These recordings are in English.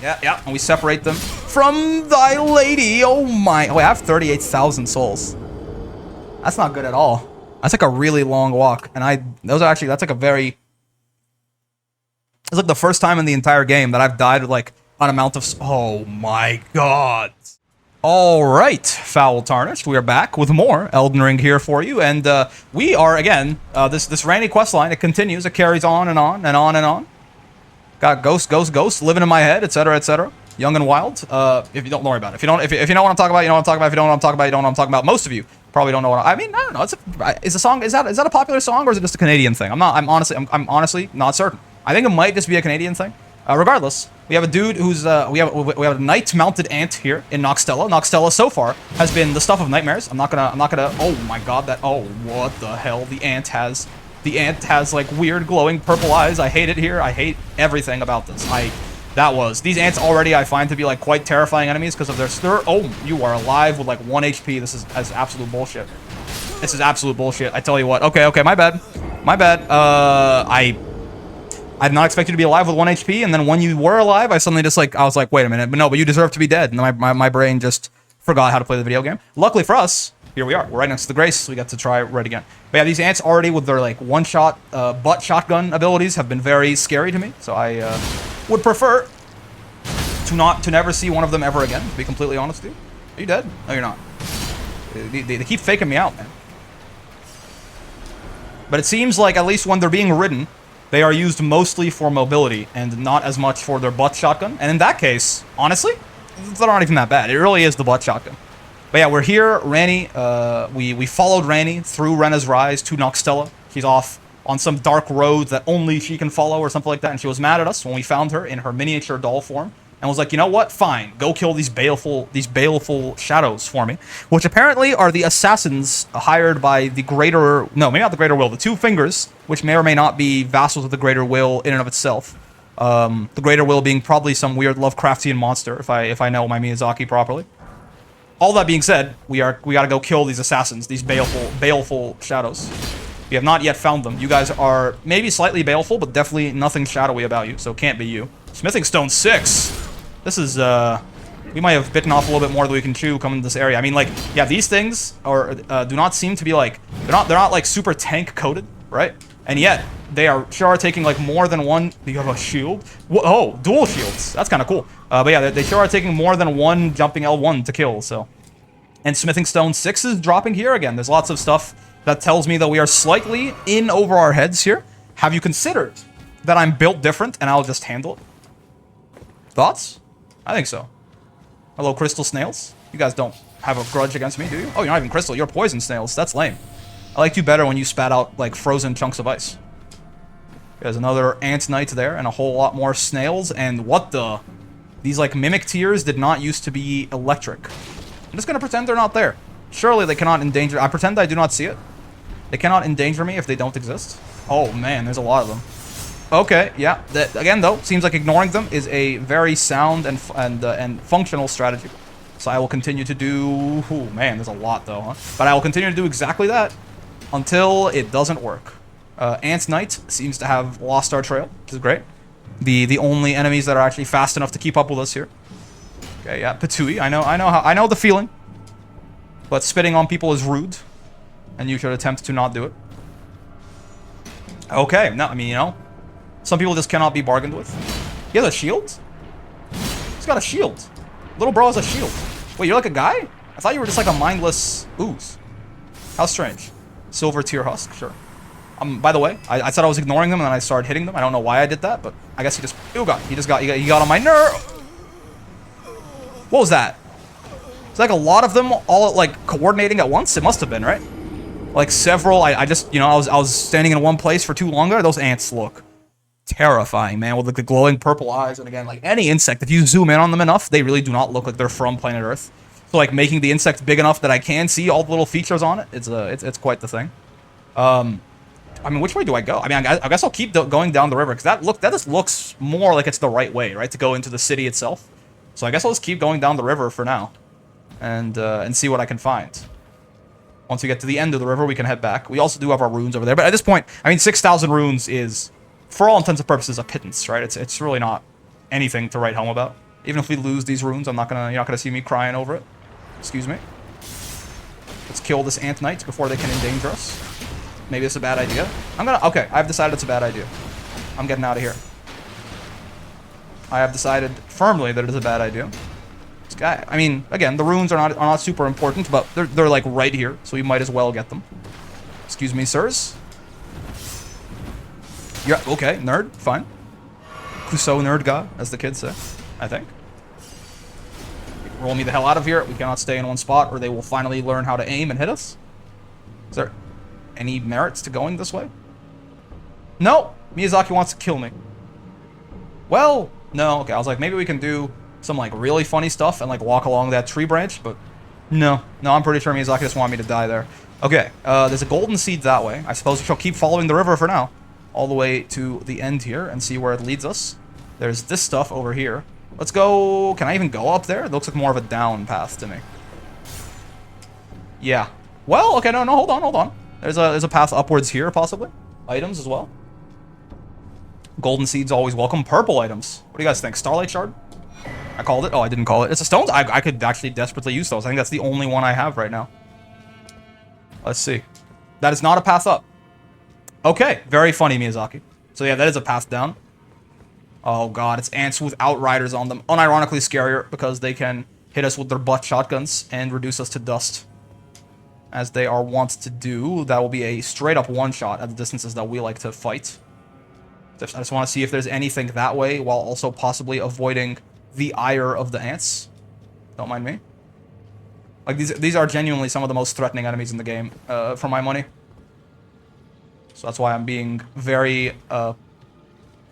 Yeah. And we separate them from thy lady. Oh my. Oh, wait, I have 38,000 souls. That's not good at all. That's like a really long walk. And that's like a very... It's like the first time in the entire game that I've died with like an amount of... Oh my god. Alright, Foul Tarnished, we are back with more Elden Ring here for you, and we are, again, this Randy questline, it continues, it carries on and on and on and on. Got ghost living in my head, etc., etc. Young and wild. If you don't worry about it. If you know what I'm talking about, you know what I'm talking about. If you don't know what I'm talking about, you don't know what I'm talking about. Most of you probably don't know what I mean, I don't know. Is that a popular song, or is it just a Canadian thing? I'm honestly not certain. I think it might just be a Canadian thing. Regardless, we have a dude who's we have a knight-mounted ant here in Noxtella. Noxtella so far has been the stuff of nightmares. I'm not gonna. Oh my god, what the hell? The ant has like weird glowing purple eyes. I hate it here. I hate everything about this. These ants already I find to be like quite terrifying enemies because of their stir. Oh, you are alive with like 1 HP. This is absolute bullshit. This is absolute bullshit. I tell you what. Okay, my bad. I did not expect you to be alive with 1 HP, and then when you were alive, I was like, wait a minute, but you deserve to be dead, and my brain just forgot how to play the video game. Luckily for us, here we are. We're right next to the Grace, so we got to try right again. But yeah, these ants already, with their like one-shot butt shotgun abilities, have been very scary to me, so I would prefer to never see one of them ever again, to be completely honest with you. Are you dead? No, you're not. They keep faking me out, man. But it seems like, at least when they're being ridden, they are used mostly for mobility and not as much for their butt shotgun. And in that case, honestly, they're not even that bad. It really is the butt shotgun. But yeah, we're here. Ranni, we followed Ranni through Renna's Rise to Noxtella. She's off on some dark road that only she can follow or something like that. And she was mad at us when we found her in her miniature doll form. And was like, you know what? Fine. Go kill these baleful shadows for me. Which apparently are the assassins hired by the Greater... No, maybe not the Greater Will. The Two Fingers, which may or may not be vassals of the Greater Will in and of itself. The Greater Will being probably some weird Lovecraftian monster, if I know my Miyazaki properly. All that being said, we gotta go kill these assassins, these baleful shadows. We have not yet found them. You guys are maybe slightly baleful, but definitely nothing shadowy about you, so it can't be you. Smithing Stone 6! This is, we might have bitten off a little bit more than we can chew coming to this area. I mean, like, yeah, these things are, do not seem to be, like, they're not, like, super tank-coated, right? And yet, they are sure taking, like, more than one... Do you have a shield? Oh, dual shields. That's kind of cool. But yeah, they sure are taking more than one jumping L1 to kill, so... And Smithing Stone 6 is dropping here again. There's lots of stuff that tells me that we are slightly in over our heads here. Have you considered that I'm built different and I'll just handle it? Thoughts? I think so. Hello, crystal snails. You guys don't have a grudge against me, do you? Oh, you're not even crystal. You're poison snails. That's lame. I liked you better when you spat out, like, frozen chunks of ice. There's another ant knight there, and a whole lot more snails, and what the... These, like, mimic tears did not used to be electric. I'm just gonna pretend they're not there. Surely they cannot endanger... I pretend I do not see it. They cannot endanger me if they don't exist. Oh, man, there's a lot of them. Okay, yeah. Again, though, seems like ignoring them is a very sound and functional strategy. So I will continue to do... Ooh, man, there's a lot, though, huh? But I will continue to do exactly that until it doesn't work. Ant Knight seems to have lost our trail, which is great. The only enemies that are actually fast enough to keep up with us here. Okay, yeah, Patui. I know the feeling. But spitting on people is rude, and you should attempt to not do it. Okay, no, I mean, you know, some people just cannot be bargained with. He has a shield? He's got a shield. Little bro has a shield. Wait, you're like a guy? I thought you were just like a mindless ooze. How strange. Silver tier husk, sure. By the way, I said I was ignoring them and then I started hitting them. I don't know why I did that, but I guess he got on my nerve. What was that? It's like a lot of them all like coordinating at once. It must have been, right? Like several. I just, you know, I was standing in one place for too long there. Those ants look terrifying, man, with like the glowing purple eyes. And again, like any insect, if you zoom in on them enough, they really do not look like they're from planet Earth. So like making the insect big enough that I can see all the little features on it, it's quite the thing. I mean, which way do I go? I mean, I guess I'll keep going down the river, because that just looks more like it's the right way, right, to go into the city itself. So I guess I'll just keep going down the river for now, and see what I can find. Once we get to the end of the river, we can head back. We also do have our runes over there, but at this point, I mean, 6,000 runes is, for all intents and purposes, a pittance, right? It's really not anything to write home about. Even if we lose these runes, you're not gonna see me crying over it. Excuse me. Let's kill this Ant Knight before they can endanger us. Maybe it's a bad idea. Okay, I've decided it's a bad idea. I'm getting out of here. I have decided firmly that it is a bad idea. This guy, I mean, again, the runes are not super important, but they're like right here, so we might as well get them. Excuse me, sirs. Yeah, okay, nerd, fine. Clouseau nerd guy, as the kids say, I think. Roll me the hell out of here. We cannot stay in one spot, or they will finally learn how to aim and hit us. Is there any merits to going this way? No! Miyazaki wants to kill me. Well, no. Okay, I was like, maybe we can do some, like, really funny stuff and, like, walk along that tree branch, but no. No, I'm pretty sure Miyazaki just wanted me to die there. Okay, there's a golden seed that way. I suppose we shall keep following the river for now. All the way to the end here and see where it leads us. There's this stuff over here. Let's go... Can I even go up there? It looks like more of a down path to me. Yeah. Well, okay, no, hold on. There's a path upwards here, possibly. Items as well. Golden seeds always welcome. Purple items. What do you guys think? Starlight shard? I called it. Oh, I didn't call it. It's a stone. I could actually desperately use those. I think that's the only one I have right now. Let's see. That is not a path up. Okay, very funny, Miyazaki. So yeah, that is a path down. Oh god, it's ants with outriders on them. Unironically scarier, because they can hit us with their butt shotguns and reduce us to dust. As they are wont to do. That will be a straight up one-shot at the distances that we like to fight. I just want to see if there's anything that way, while also possibly avoiding the ire of the ants. Don't mind me. Like, these are genuinely some of the most threatening enemies in the game, for my money. So that's why I'm being very, I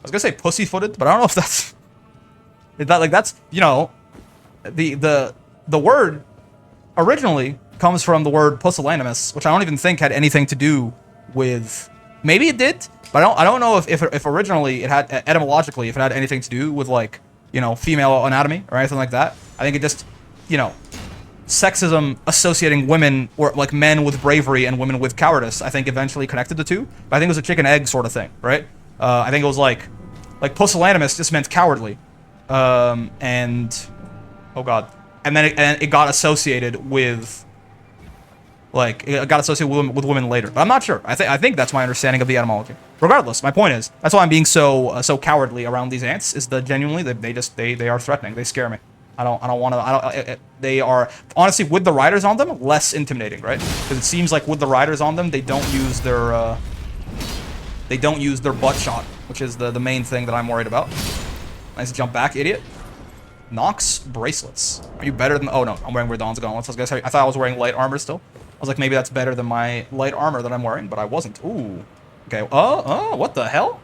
was gonna say pussy-footed, but I don't know if that's... that's, you know... The word originally comes from the word pusillanimous, which I don't even think had anything to do with... Maybe it did, but I don't know if originally it had, etymologically, if it had anything to do with, like, you know, female anatomy or anything like that. I think it just, you know... Sexism associating women, or like men with bravery and women with cowardice, I think eventually connected the two. But I think it was a chicken egg sort of thing, right? I think it was like pusillanimous just meant cowardly, and oh god, and then it got associated with with women later. But I'm not sure. I think that's my understanding of the etymology. Regardless, my point is that's why I'm being so cowardly around these ants. Is that genuinely they are threatening. They scare me. I don't want to. They are honestly, with the riders on them, less intimidating, right? Because it seems like with the riders on them, they don't use their butt shot, which is the main thing that I'm worried about. Nice jump back, idiot. Nox bracelets. Are you better than? Oh no, I'm wearing Radon's gauntlets. I thought I was wearing light armor still. I was like, maybe that's better than my light armor that I'm wearing, but I wasn't. Ooh. Okay. What the hell?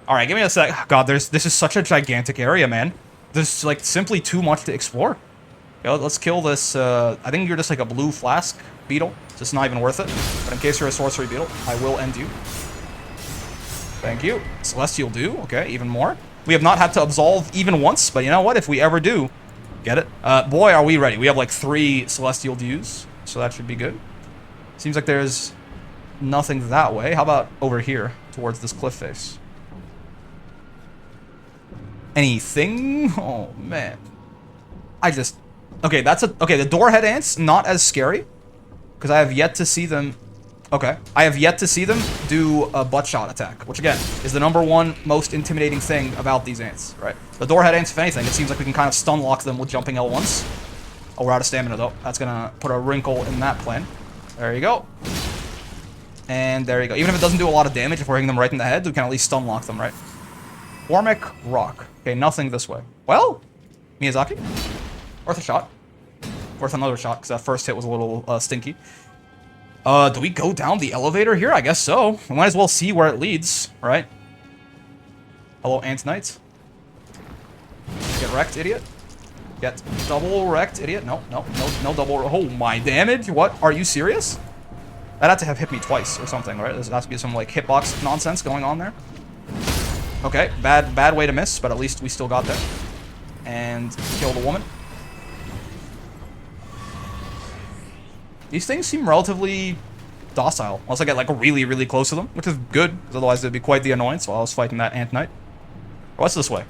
All right, give me a sec. God, this is such a gigantic area, man. There's, like, simply too much to explore. Okay, let's kill this, I think you're just, like, a blue flask beetle. So it's not even worth it. But in case you're a sorcery beetle, I will end you. Thank you. Celestial Dew. Okay, even more. We have not had to absolve even once, but you know what? If we ever do, get it? Boy, are we ready. We have, like, 3 Celestial Dews, so that should be good. Seems like there's nothing that way. How about over here, towards this cliff face? Anything? Oh, man. Okay, okay, the doorhead ants, not as scary. Because I have yet to see them... Okay. I have yet to see them do a butt shot attack. Which, again, is the #1 most intimidating thing about these ants, right? The doorhead ants, if anything, it seems like we can kind of stun lock them with jumping L1s. Oh, we're out of stamina, though. That's gonna put a wrinkle in that plan. There you go. And there you go. Even if it doesn't do a lot of damage, if we're hitting them right in the head, we can at least stun lock them, right? Formic Rock. Okay, nothing this way. Well, Miyazaki. Worth a shot. Worth another shot, because that first hit was a little stinky. Do we go down the elevator here? I guess so. We might as well see where it leads, right? Hello, Ant Knight. Get wrecked, idiot. Get double wrecked, idiot. No double. Oh, my damage? What? Are you serious? That had to have hit me twice or something, right? There has to be some, like, hitbox nonsense going on there. Okay, bad way to miss, but at least we still got there. And kill the woman. These things seem relatively docile, unless I get, like, really, really close to them, which is good, because otherwise it'd be quite the annoyance while I was fighting that Ant Knight. What's this way?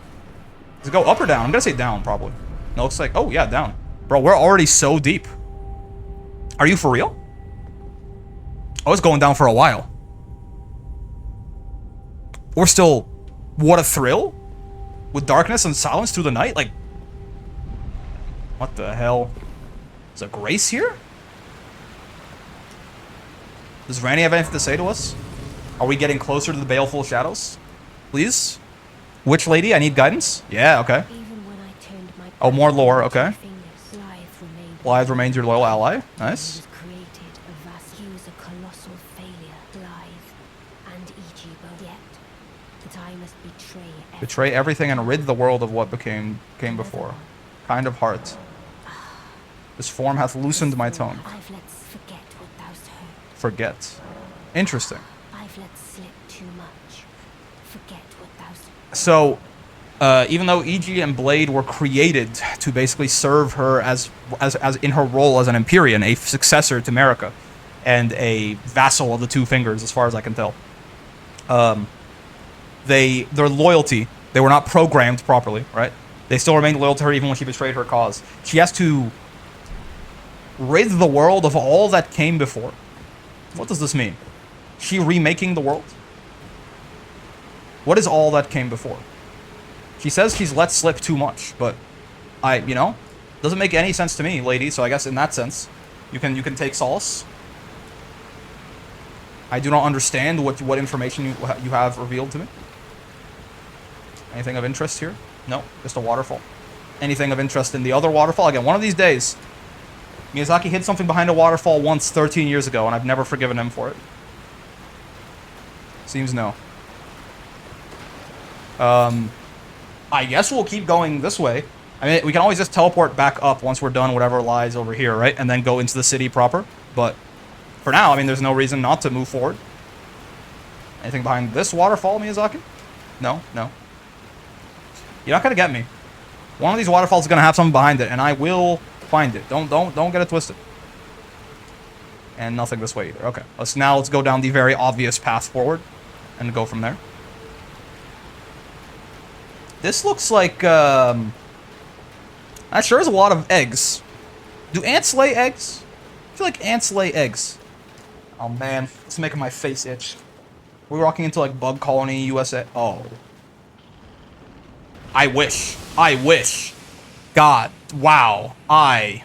Does it go up or down? I'm gonna say down, probably. It looks like... Oh, yeah, down. Bro, we're already so deep. Are you for real? I was going down for a while. We're still... What a thrill? With darkness and silence through the night? Like... What the hell? Is there grace here? Does Ranny have anything to say to us? Are we getting closer to the baleful shadows? Please? Witch lady, I need guidance? Yeah, okay. Oh, more lore, okay. Blythe remains your loyal ally. Nice. Betray everything and rid the world of what came before. Kind of heart. This form hath loosened my tongue. Forget. Interesting. So, even though E.G. and Blade were created to basically serve her as in her role as an Empyrean, a successor to Marika, and a vassal of the Two Fingers, as far as I can tell, their loyalty, they were not programmed properly, right? They still remained loyal to her even when she betrayed her cause. She has to rid the world of all that came before. What does this mean? She remaking the world? What is all that came before? She says she's let slip too much, but doesn't make any sense to me, lady, so I guess in that sense, you can take solace. I do not understand what information you have revealed to me. Anything of interest here? No, just a waterfall. Anything of interest in the other waterfall? Again, one of these days, Miyazaki hid something behind a waterfall once 13 years ago, and I've never forgiven him for it. Seems no. I guess we'll keep going this way. I mean, we can always just teleport back up once we're done whatever lies over here, right? And then go into the city proper. But for now, I mean, there's no reason not to move forward. Anything behind this waterfall, Miyazaki? No, no. You're not gonna get me. One of these waterfalls is gonna have something behind it, and I will find it. Don't get it twisted. And nothing this way either. Okay. Let's go down the very obvious path forward and go from there. This looks like that sure is a lot of eggs. Do ants lay eggs? I feel like ants lay eggs. Oh man, it's making my face itch. We're walking into like Bug Colony, USA. Oh. I wish. God. Wow. I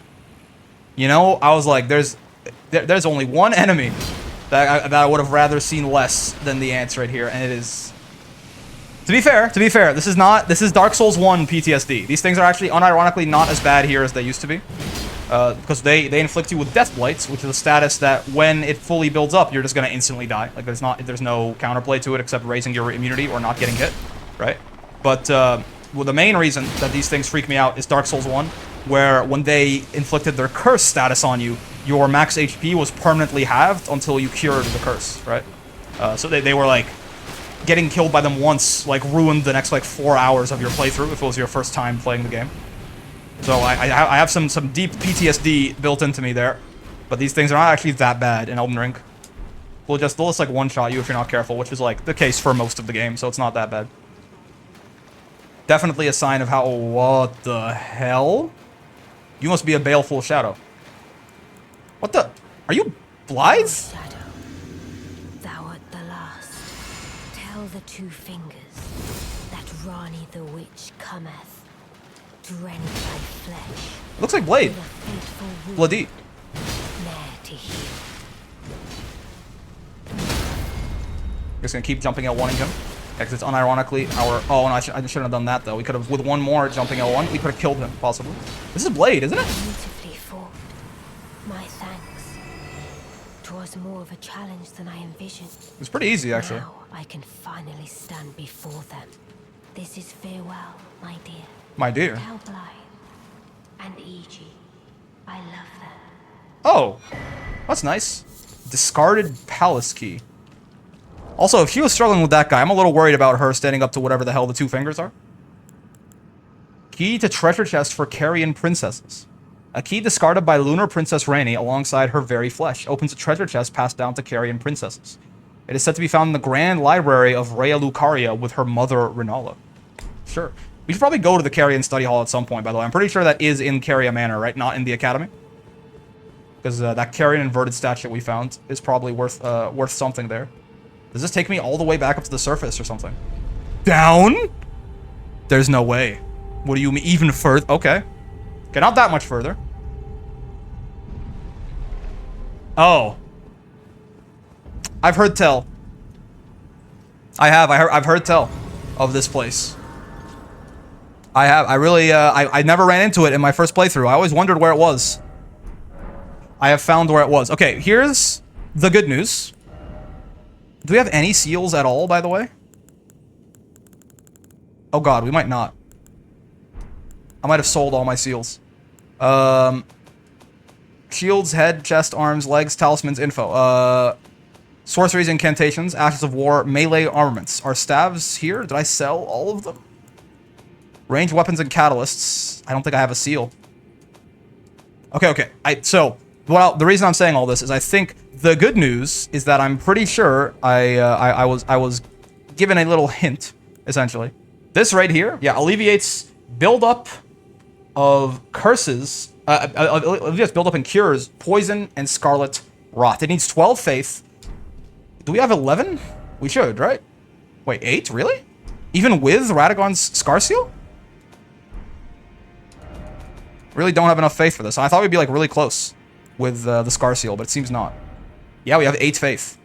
was like, there's only one enemy that I would have rather seen less than the ants right here, and it is... To be fair, this is Dark Souls 1 PTSD. These things are actually unironically not as bad here as they used to be. Because they inflict you with Death Blights, which is a status that when it fully builds up, you're just gonna instantly die. Like there's no counterplay to it except raising your immunity or not getting hit, right? But well, the main reason that these things freak me out is Dark Souls 1, where when they inflicted their curse status on you, your max HP was permanently halved until you cured the curse, right? So they were like, getting killed by them once, like, ruined the next, like, 4 hours of your playthrough if it was your first time playing the game. So I have some deep PTSD built into me there. But these things are not actually that bad in Elden Ring. They'll just like one-shot you if you're not careful, which is, like, the case for most of the game, so it's not that bad. Definitely a sign of how... What the hell? You must be a baleful shadow. What the... Are you Blythe? Shadow, thou art the last. Tell the Two Fingers that Rani the Witch cometh to rend thy flesh. Looks like Blade. Bloody. Ne'er to heal. Just gonna keep jumping L1 him. Because it's unironically our... Oh, no, I shouldn't have done that, though. We could have, with one more jumping L1, we could have killed him, possibly. This is Blade, isn't it? Beautifully fought. My thanks. 'Twas more of a challenge than I envisioned. It's pretty easy, actually. Now I can finally stand before them. This is farewell, my dear. My dear. Tell Blythe and E.G. I love them. Oh, that's nice. Discarded palace key. Also, if she was struggling with that guy, I'm a little worried about her standing up to whatever the hell the Two Fingers are. Key to treasure chest for Carian princesses. A key discarded by Lunar Princess Rani alongside her very flesh opens a treasure chest passed down to Carian princesses. It is said to be found in the Grand Library of Rhea Lucaria with her mother, Renala. Sure. We should probably go to the Carrion Study Hall at some point, by the way. I'm pretty sure that is in Carrion Manor, right? Not in the Academy. Because that Carrion inverted statue we found is probably worth something there. Does this take me all the way back up to the surface or something? Down? There's no way. What do you mean? Even further? Okay. Okay, not that much further. Oh. I've heard tell. I've heard tell of this place. I never ran into it in my first playthrough. I always wondered where it was. I have found where it was. Okay, here's the good news. Do we have any seals at all, by the way? Oh god, we might not. I might have sold all my seals. Shields, head, chest, arms, legs, talismans, info. Sorceries, incantations, ashes of war, melee armaments. Are staves here? Did I sell all of them? Ranged weapons and catalysts. I don't think I have a seal. Okay. The reason I'm saying all this is I think the good news is that I'm pretty sure I was given a little hint, essentially. This right here, yeah, alleviates buildup of curses. Alleviates buildup and cures poison and scarlet rot. It needs 12 faith. Do we have 11? We should, right? Wait, 8? Really? Even with Radagon's Scar Seal? Really don't have enough faith for this. I thought we'd be like really close with the Scar Seal, but it seems not. Yeah, we have 8 faith.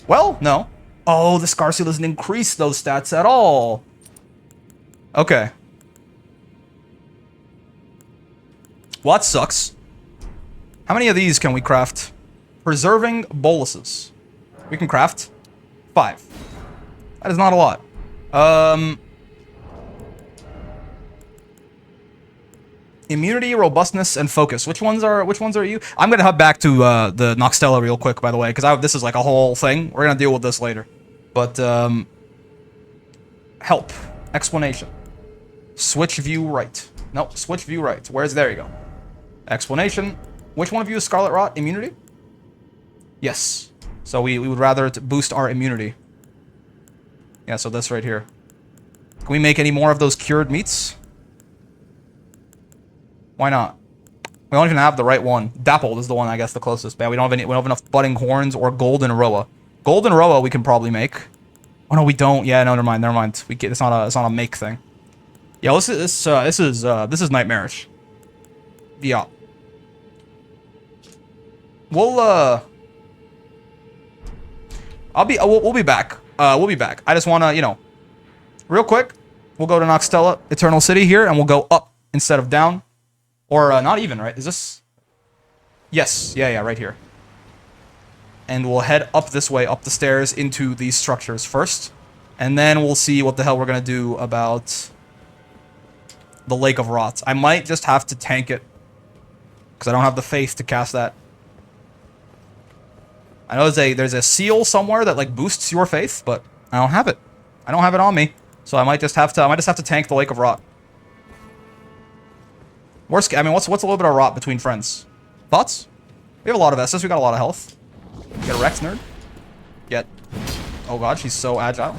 Well, no. Oh, the Scar Seal doesn't increase those stats at all. Okay. Well, that sucks. How many of these can we craft? Preserving boluses. We can craft 5. That is not a lot. Immunity, robustness, and focus. Which ones are you? I'm gonna head back to the Noxtella real quick, by the way, because this is like a whole thing. We're gonna deal with this later. But help. Explanation. Switch view right. Nope, switch view right. There you go. Explanation. Which one of you is Scarlet Rot? Immunity? Yes. So we would rather boost our immunity. Yeah, so this right here. Can we make any more of those cured meats? Why not? We don't even have the right one. Dappled is the one, I guess, the closest. Man, we don't have enough budding horns or golden Roa. Golden Roa we can probably make. Oh no, we don't. Yeah, no, never mind. It's not a make thing. Yeah, this is nightmarish. Yeah. We'll be back. We'll be back. I just wanna, real quick, we'll go to Noxtella, Eternal City here, and we'll go up instead of down. Or, not even, right? Is this? Yes. Yeah, right here. And we'll head up this way, up the stairs, into these structures first. And then we'll see what the hell we're gonna do about the Lake of Rot. I might just have to tank it. Because I don't have the faith to cast that. I know there's a seal somewhere that, like, boosts your faith, but I don't have it. I don't have it on me. So I might just have to tank the Lake of Rot. What's a little bit of rot between friends? Thoughts? We have a lot of Estus, we got a lot of health. Get a Rex nerd. Oh god, she's so agile.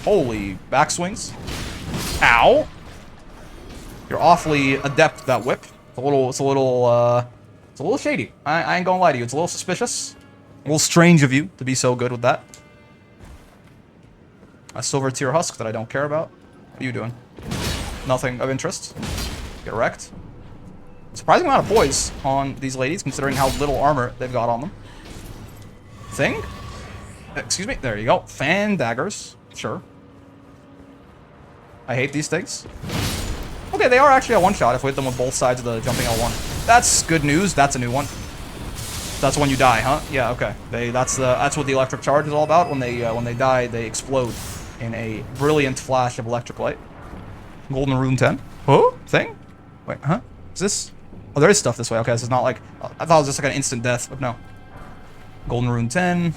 Holy backswings. Ow! You're awfully adept at that whip. It's a little shady. I ain't gonna lie to you. It's a little suspicious. A little strange of you to be so good with that. A silver tier husk that I don't care about. What are you doing? Nothing of interest. Get wrecked. Surprising amount of poise on these ladies, considering how little armor they've got on them. Thing? Excuse me. There you go. Fan daggers. Sure. I hate these things. Okay, they are actually a one-shot if we hit them with both sides of the jumping L1. That's good news. That's a new one. That's when you die, huh? Yeah, okay. That's what the electric charge is all about. When they die, they explode in a brilliant flash of electric light. Golden Rune 10. Huh? Thing? Wait, huh? Is this? Oh, there is stuff this way. Okay, this is not like... I thought it was just like an instant death, but no. Golden Rune 10.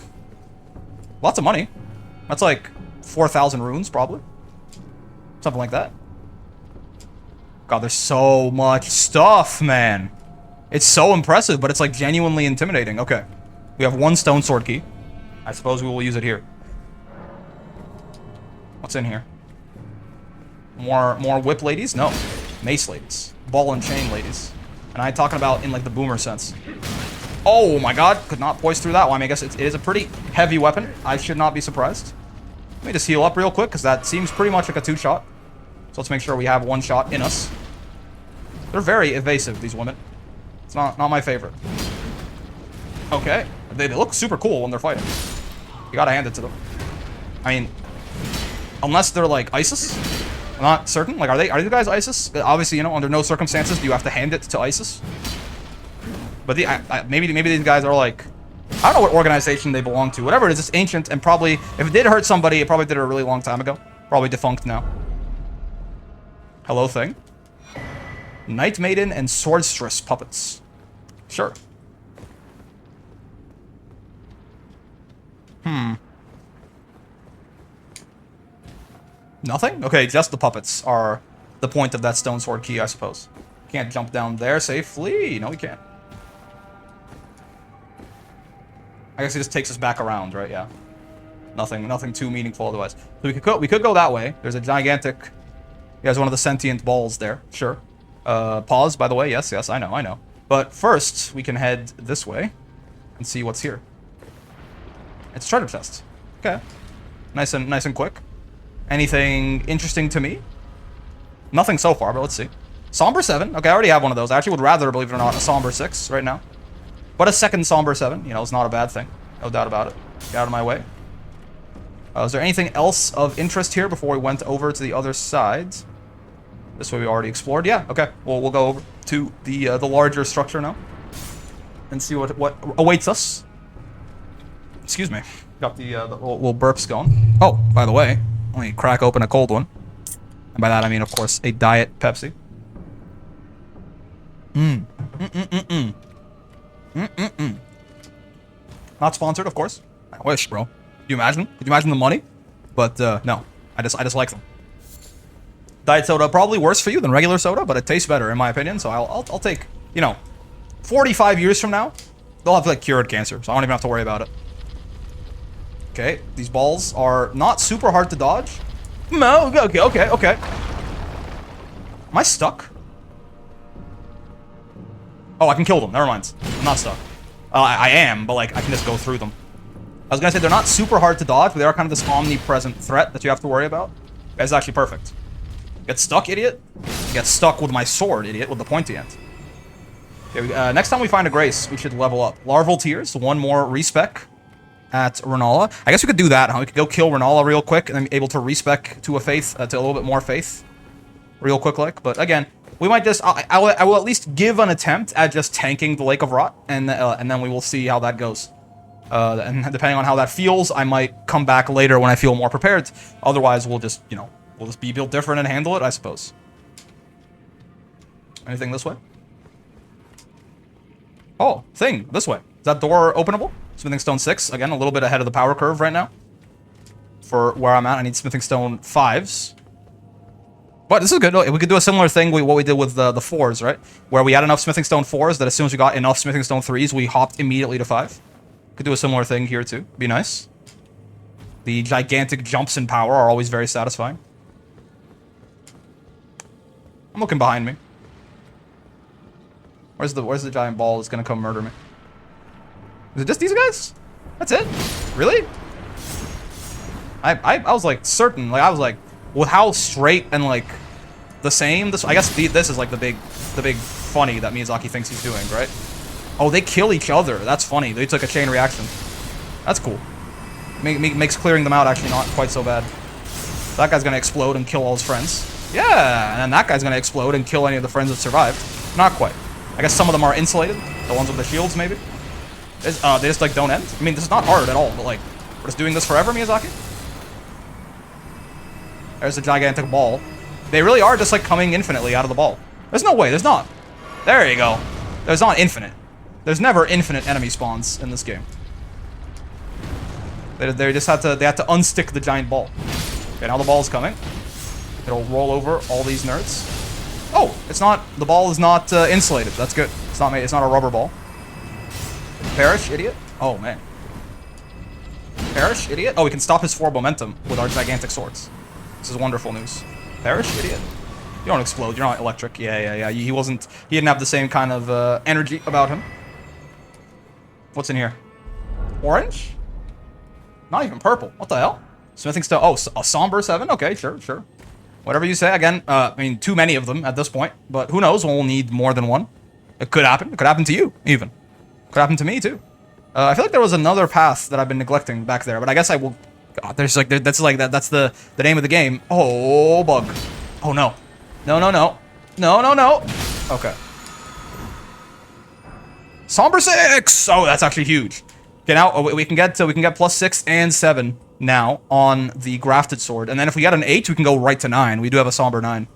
Lots of money. That's like 4,000 runes, probably. Something like that. God, there's so much stuff, man. It's so impressive, but it's like genuinely intimidating. Okay. We have one stone sword key. I suppose we will use it here. What's in here? More whip ladies? No. Mace ladies. Ball and chain ladies. And I'm talking about in like the boomer sense. Oh my god, could not poise through that one. I mean, I guess it is a pretty heavy weapon. I should not be surprised. Let me just heal up real quick, because that seems pretty much like a 2-shot. So let's make sure we have 1 shot in us. They're very evasive, these women. It's not my favorite. Okay. They look super cool when they're fighting. You gotta hand it to them. I mean, unless they're like ISIS. I'm not certain. Like, are these guys ISIS? Obviously, you know, under no circumstances do you have to hand it to ISIS. But maybe these guys are like, I don't know what organization they belong to. Whatever it is, it's ancient, and probably, if it did hurt somebody, it probably did it a really long time ago. Probably defunct now. Hello thing. Night Maiden and Swordstress puppets. Sure. Nothing? Okay, just the puppets are the point of that stone sword key, I suppose. Can't jump down there safely. No, we can't. I guess it just takes us back around, right? Yeah. Nothing too meaningful otherwise. So we could go that way. There's a gigantic... He has one of the sentient balls there. Sure. Pause, by the way. Yes, I know. But first, we can head this way and see what's here. It's a treasure chest. Okay. Nice and quick. Anything interesting to me? Nothing so far, but let's see. Somber 7. Okay, I already have one of those. I actually would rather, believe it or not, a Somber 6 right now. But a second Somber 7, you know, is not a bad thing. No doubt about it. Get out of my way. Is there anything else of interest here before we went over to the other side? This way we already explored. Yeah, okay. Well, we'll go over to the larger structure now. And see what awaits us. Excuse me. Got the little burps going. Oh, by the way, let me crack open a cold one. And by that I mean, of course, a Diet Pepsi. Not sponsored, of course. I wish, bro. Could you imagine? Could you imagine the money? But no, I just like them. Diet soda probably worse for you than regular soda, but it tastes better in my opinion. So I'll take, you know, 45 years from now, they'll have like cured cancer, so I don't even have to worry about it. Okay, these balls are not super hard to dodge. No, okay. Am I stuck? Oh, I can kill them. Never mind. I'm not stuck. I am, but like I can just go through them. I was gonna say they're not super hard to dodge, but they are kind of this omnipresent threat that you have to worry about. That's actually perfect. Get stuck, idiot. Get stuck with my sword, idiot, with the pointy end. Okay, next time we find a Grace, we should level up. Larval Tears, 1 more respec at Renala. I guess we could do that, huh? We could go kill Renala real quick, and then be able to respec to a faith, to a little bit more faith. Real quick, like. But again, we might just... I will at least give an attempt at just tanking the Lake of Rot, and then we will see how that goes. And depending on how that feels, I might come back later when I feel more prepared. Otherwise, we'll just, you know, we'll just be built different and handle it, I suppose. Anything this way? Oh, thing, this way. Is that door openable? Smithing Stone 6. Again, a little bit ahead of the power curve right now. For where I'm at, I need Smithing Stone 5s. But this is good. We could do a similar thing, what we did with the 4s, right? Where we had enough Smithing Stone 4s that as soon as we got enough Smithing Stone 3s, we hopped immediately to 5. Could do a similar thing here too. Be nice. The gigantic jumps in power are always very satisfying. I'm looking behind me. Where's the giant ball that's gonna come murder me? Is it just these guys? That's it? Really? I was like certain, like I was like, with how straight and like the same this, I guess this is like the big funny that Miyazaki thinks he's doing, right? Oh, they kill each other. That's funny. They took a chain reaction. That's cool. Makes clearing them out actually not quite so bad. That guy's gonna explode and kill all his friends. Yeah, and then that guy's gonna explode and kill any of the friends that survived. Not quite. I guess some of them are insulated. The ones with the shields, maybe. They just like don't end. I mean, this is not hard at all, but like, we're just doing this forever, Miyazaki. There's a gigantic ball. They really are just like coming infinitely out of the ball. There's no way. There's not. There you go. There's not infinite. There's never infinite enemy spawns in this game. They just had to unstick the giant ball. Okay, now the ball's coming. It'll roll over all these nerds. Oh, it's not. The ball is not insulated. That's good. It's not made. It's not a rubber ball. Perish, idiot. Oh man. Perish, idiot. Oh, we can stop his 4 momentum with our gigantic swords. This is wonderful news. Perish, idiot. You don't explode. You're not electric. Yeah. He wasn't. He didn't have the same kind of energy about him. What's in here? Orange? Not even purple. What the hell? Smithing stone. Oh, a somber 7. Okay, sure. Whatever you say. Again, I mean, too many of them at this point. But who knows? We'll need more than one. It could happen. It could happen to you, even. Could happen to me too. I feel like there was another path that I've been neglecting back there, but I guess I will. God, there's like that's the name of the game. Oh, bug. Oh no. No. Okay. Somber 6. Oh, that's actually huge. Okay, now we can get plus 6 and 7 now on the grafted sword, and then if we get an 8, we can go right to 9. We do have a somber 9.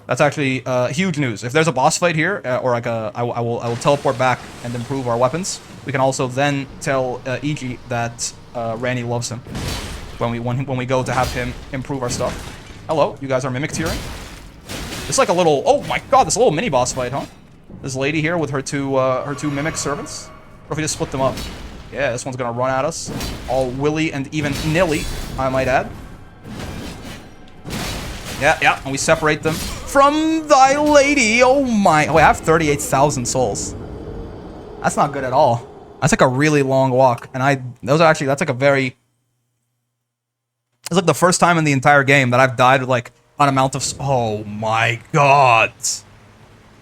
That's actually huge news. If there's a boss fight here, or like I will teleport back and improve our weapons. We can also then tell Iji that Ranni loves him when we go to have him improve our stuff. Hello, you guys are mimic tiering. It's like a little. Oh my god, this little mini boss fight, huh? This lady here with her two mimic servants. Or if we just split them up. Yeah, this one's gonna run at us, all willy and even nilly, I might add. Yeah, and we separate them from thy lady. Oh my! Oh, I have 38,000 souls. That's not good at all. That's like a really long walk, and that's like a very. It's like the first time in the entire game that I've died with like an amount of. Oh my god!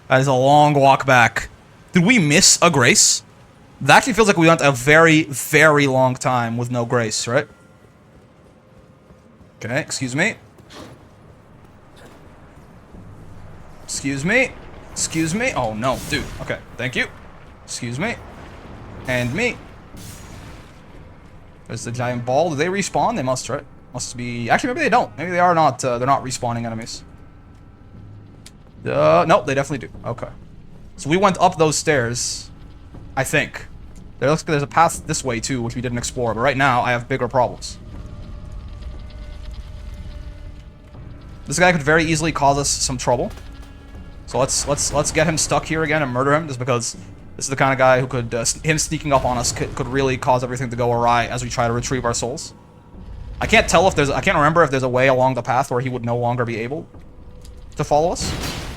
That is a long walk back. Did we miss a grace? That actually feels like we went a very, very long time with no grace, right? Okay, excuse me. Excuse me. Oh no, dude. Okay, thank you. Excuse me. And me. There's the giant ball. Do they respawn? They must, right? Must be. Actually, maybe they don't. Maybe they are not. They're not respawning enemies. Nope, they definitely do. Okay. So we went up those stairs. I think. There looks like there's a path this way too, which we didn't explore. But right now, I have bigger problems. This guy could very easily cause us some trouble. So let's get him stuck here again and murder him, just because this is the kind of guy who could him sneaking up on us could really cause everything to go awry as we try to retrieve our souls. I can't remember if there's a way along the path where he would no longer be able to follow us.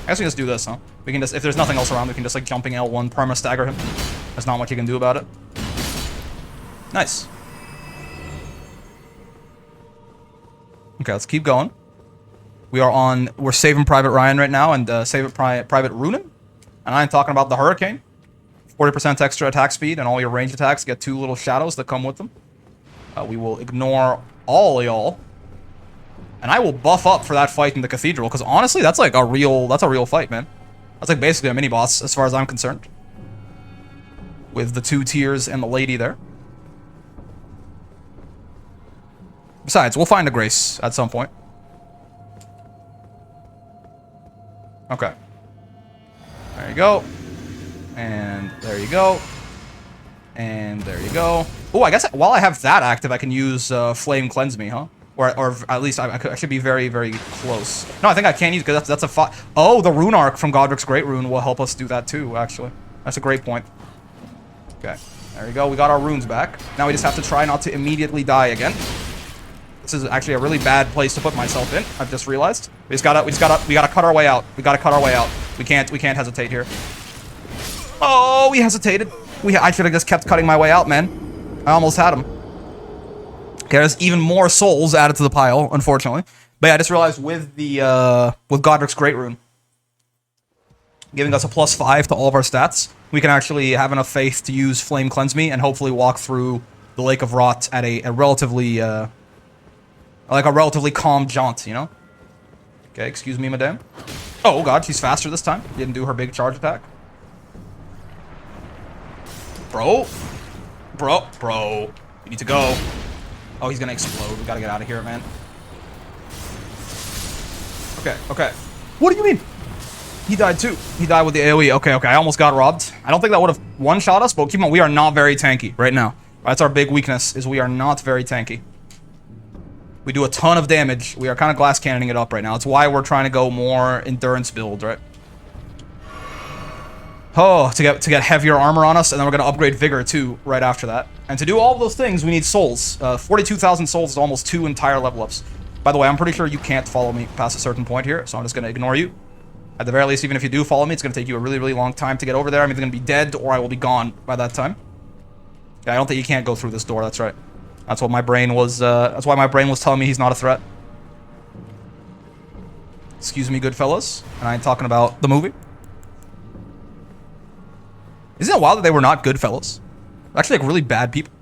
I guess we can just do this, huh? We can just, if there's nothing else around, we can just like jumping L1 perma stagger him. There's not much you can do about it. Nice. Okay, let's keep going. We're saving Private Ryan right now, and saving Private Runin. And I'm talking about the Hurricane. 40% extra attack speed, and all your ranged attacks get 2 little shadows that come with them. We will ignore all y'all. And I will buff up for that fight in the Cathedral, because honestly, that's like a real fight, man. That's like basically a mini-boss, as far as I'm concerned. With the 2 tiers and the lady there. Besides, we'll find a grace at some point. Okay. There you go. And there you go. And there you go. Oh, I guess while I have that active, I can use Flame Cleanse Me, huh? Or at least I should be very, very close. No, I think I can use, because that's a oh, the Rune Arc from Godric's Great Rune will help us do that too, actually. That's a great point. Okay. There you go. We got our runes back. Now we just have to try not to immediately die again. This is actually a really bad place to put myself in. I've just realized. We gotta cut our way out. We gotta cut our way out. We can't hesitate here. Oh, we hesitated. I should have just kept cutting my way out, man. I almost had him. Okay, there's even more souls added to the pile, unfortunately. But yeah, I just realized with Godric's Great Rune giving us a +5 to all of our stats, we can actually have enough faith to use Flame Cleanse Me and hopefully walk through the Lake of Rot at a relatively calm jaunt, you know? Okay, excuse me, madame. Oh god, she's faster this time. Didn't do her big charge attack. Bro. You need to go. Oh, he's gonna explode. We gotta get out of here, man. Okay. What do you mean? He died too. He died with the AoE. Okay. I almost got robbed. I don't think that would have one-shot us, but keep on. We are not very tanky right now. That's our big weakness, is we are not very tanky. We do a ton of damage. We are kind of glass cannoning it up right now. It's why we're trying to go more endurance build, right? Oh, to get heavier armor on us, and then we're going to upgrade Vigor too right after that. And to do all of those things, we need souls. 42,000 souls is almost 2 entire level ups. By the way, I'm pretty sure you can't follow me past a certain point here, so I'm just going to ignore you. At the very least, even if you do follow me, it's going to take you a really, really long time to get over there. I'm either going to be dead or I will be gone by that time. Yeah, I don't think you can't go through this door, that's right. That's what my brain was, that's why my brain was telling me he's not a threat. Excuse me, good fellas. And I ain't talking about the movie. Isn't it wild that they were not good fellas? Actually, like, really bad people.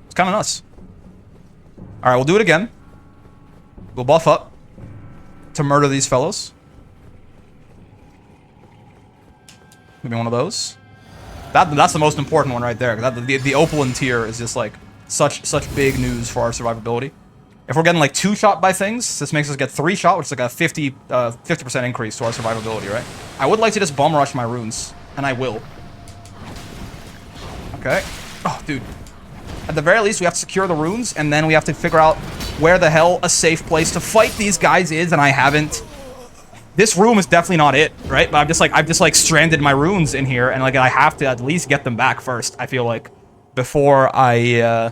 It's kind of nuts. Alright, we'll do it again. We'll buff up to murder these fellows. Maybe one of those. That's the most important one right there. The Opaline tier is just like such big news for our survivability. If we're getting like 2 shot by things, this makes us get 3 shot, which is like a 50% increase to our survivability, right? I would like to just bum rush my runes, and I will. Okay. Oh, dude. At the very least, we have to secure the runes, and then we have to figure out where the hell a safe place to fight these guys is, and I haven't. This room is definitely not it, right? But I've just like stranded my runes in here, and like I have to at least get them back first, I feel like, before I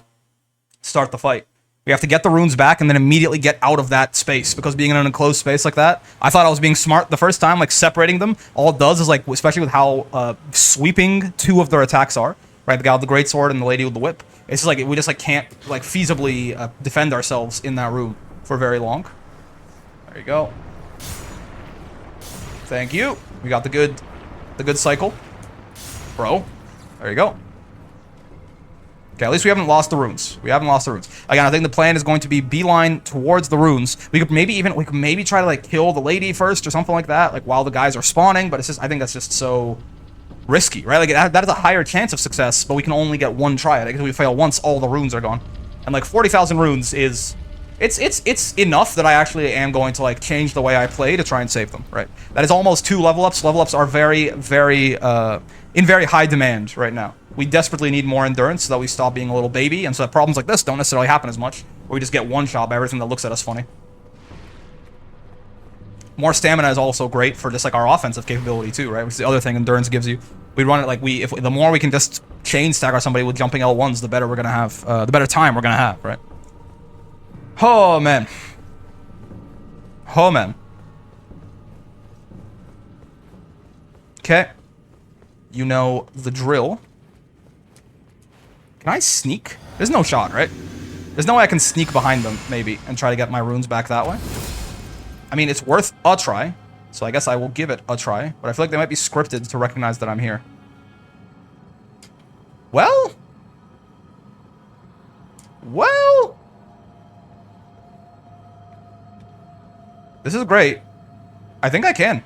start the fight. We have to get the runes back and then immediately get out of that space, because being in an enclosed space like that, I thought I was being smart the first time, like separating them. All it does is like, especially with how sweeping 2 of their attacks are, right? The guy with the greatsword and the lady with the whip. It's just like, we just like can't like feasibly defend ourselves in that room for very long. There you go. Thank you. We got the good cycle. Bro. There you go. Okay, at least we haven't lost the runes. We haven't lost the runes. Again, I think the plan is going to be beeline towards the runes. We could maybe try to like kill the lady first or something like that, like while the guys are spawning, but it's just, I think that's just so risky, right? Like that is a higher chance of success, but we can only get 1 try at it. If we fail once, all the runes are gone. And like 40,000 runes is it's enough that I actually am going to like change the way I play to try and save them, right? That is almost 2 level ups. Level ups are very in very high demand right now. We desperately need more endurance so that we stop being a little baby, and so that problems like this don't necessarily happen as much, where we just get 1 shot by everything that looks at us funny. More stamina is also great for just like our offensive capability too, right? Which is the other thing endurance gives you. We run it like the more we can just chain stagger somebody with jumping L1s, the better we're gonna have, the better time we're gonna have, right? Oh man. Oh man. Okay. You know the drill. Can I sneak? There's no shot, right? There's no way I can sneak behind them, maybe, and try to get my runes back that way. I mean, it's worth a try, so I guess I will give it a try, but I feel like they might be scripted to recognize that I'm here. Well? This is great. I think I can.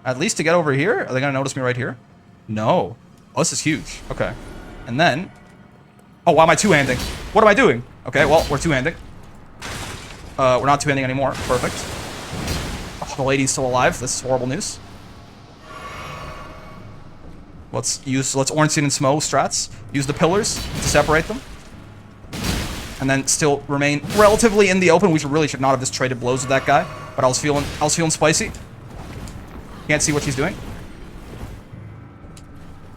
At least to get over here? Are they going to notice me right here? No. Oh, this is huge. Okay. And then... Oh, why am I two-handing? What am I doing? Okay, well, we're two-handing. We're not two-handing anymore. Perfect. Oh, the lady's still alive. This is horrible news. Let's Ornstein and Smo strats. Use the pillars to separate them. And then still remain relatively in the open. We really should not have just traded blows with that guy. But I was feeling spicy. Can't see what she's doing.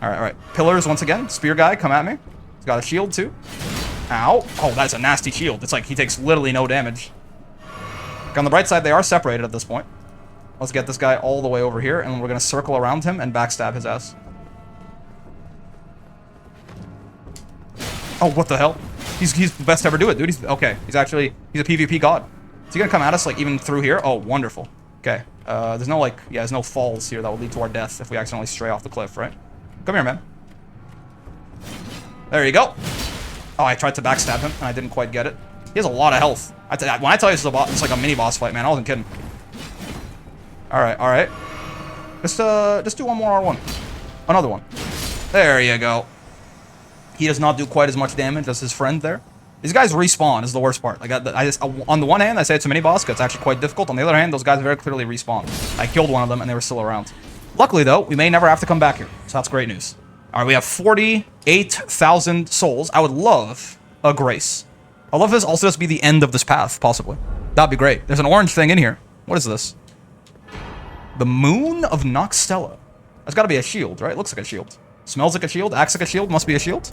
Alright. Pillars once again. Spear guy, come at me. He's got a shield too. Ow. Oh, that's a nasty shield. It's like he takes literally no damage. Okay, on the bright side, they are separated at this point. Let's get this guy all the way over here, and we're going to circle around him and backstab his ass. Oh, what the hell? He's the best to ever do it, dude. He's a PvP god. Is he going to come at us, like, even through here? Oh, wonderful. Okay. There's no falls here that will lead to our death if we accidentally stray off the cliff, right? Come here, man. There you go. Oh, I tried to backstab him, and I didn't quite get it. He has a lot of health. When I tell you it's like a mini boss fight, man, I wasn't kidding. Alright. Just do one more R1. Another one. There you go. He does not do quite as much damage as his friend there. These guys respawn is the worst part. Like on the one hand, I say it's a mini boss because it's actually quite difficult. On the other hand, those guys very clearly respawn. I killed one of them and they were still around. Luckily though, we may never have to come back here. So that's great news. Alright, we have 48,000 souls. I would love a grace. I'd love this also just be the end of this path, possibly. That'd be great. There's an orange thing in here. What is this? The Moon of Noxtella. That's gotta be a shield, right? Looks like a shield. Smells like a shield. Acts like a shield. Must be a shield.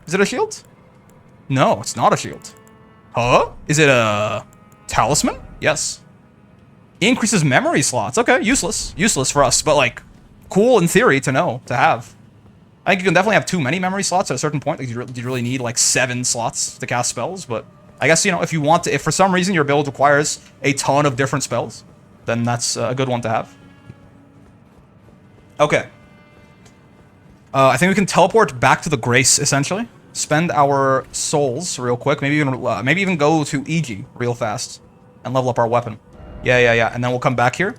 Is it a shield? No, it's not a shield. Huh? Is it a talisman? Yes. Increases memory slots. Okay, useless. Useless for us, but like cool in theory to know, to have. I think you can definitely have too many memory slots at a certain point. Like you really need like 7 slots to cast spells, but I guess, you know, if you want to, if for some reason your build requires a ton of different spells, then that's a good one to have. Okay. I think we can teleport back to the Grace, essentially. Spend our souls real quick. Maybe even go to EG real fast and level up our weapon. Yeah. And then we'll come back here.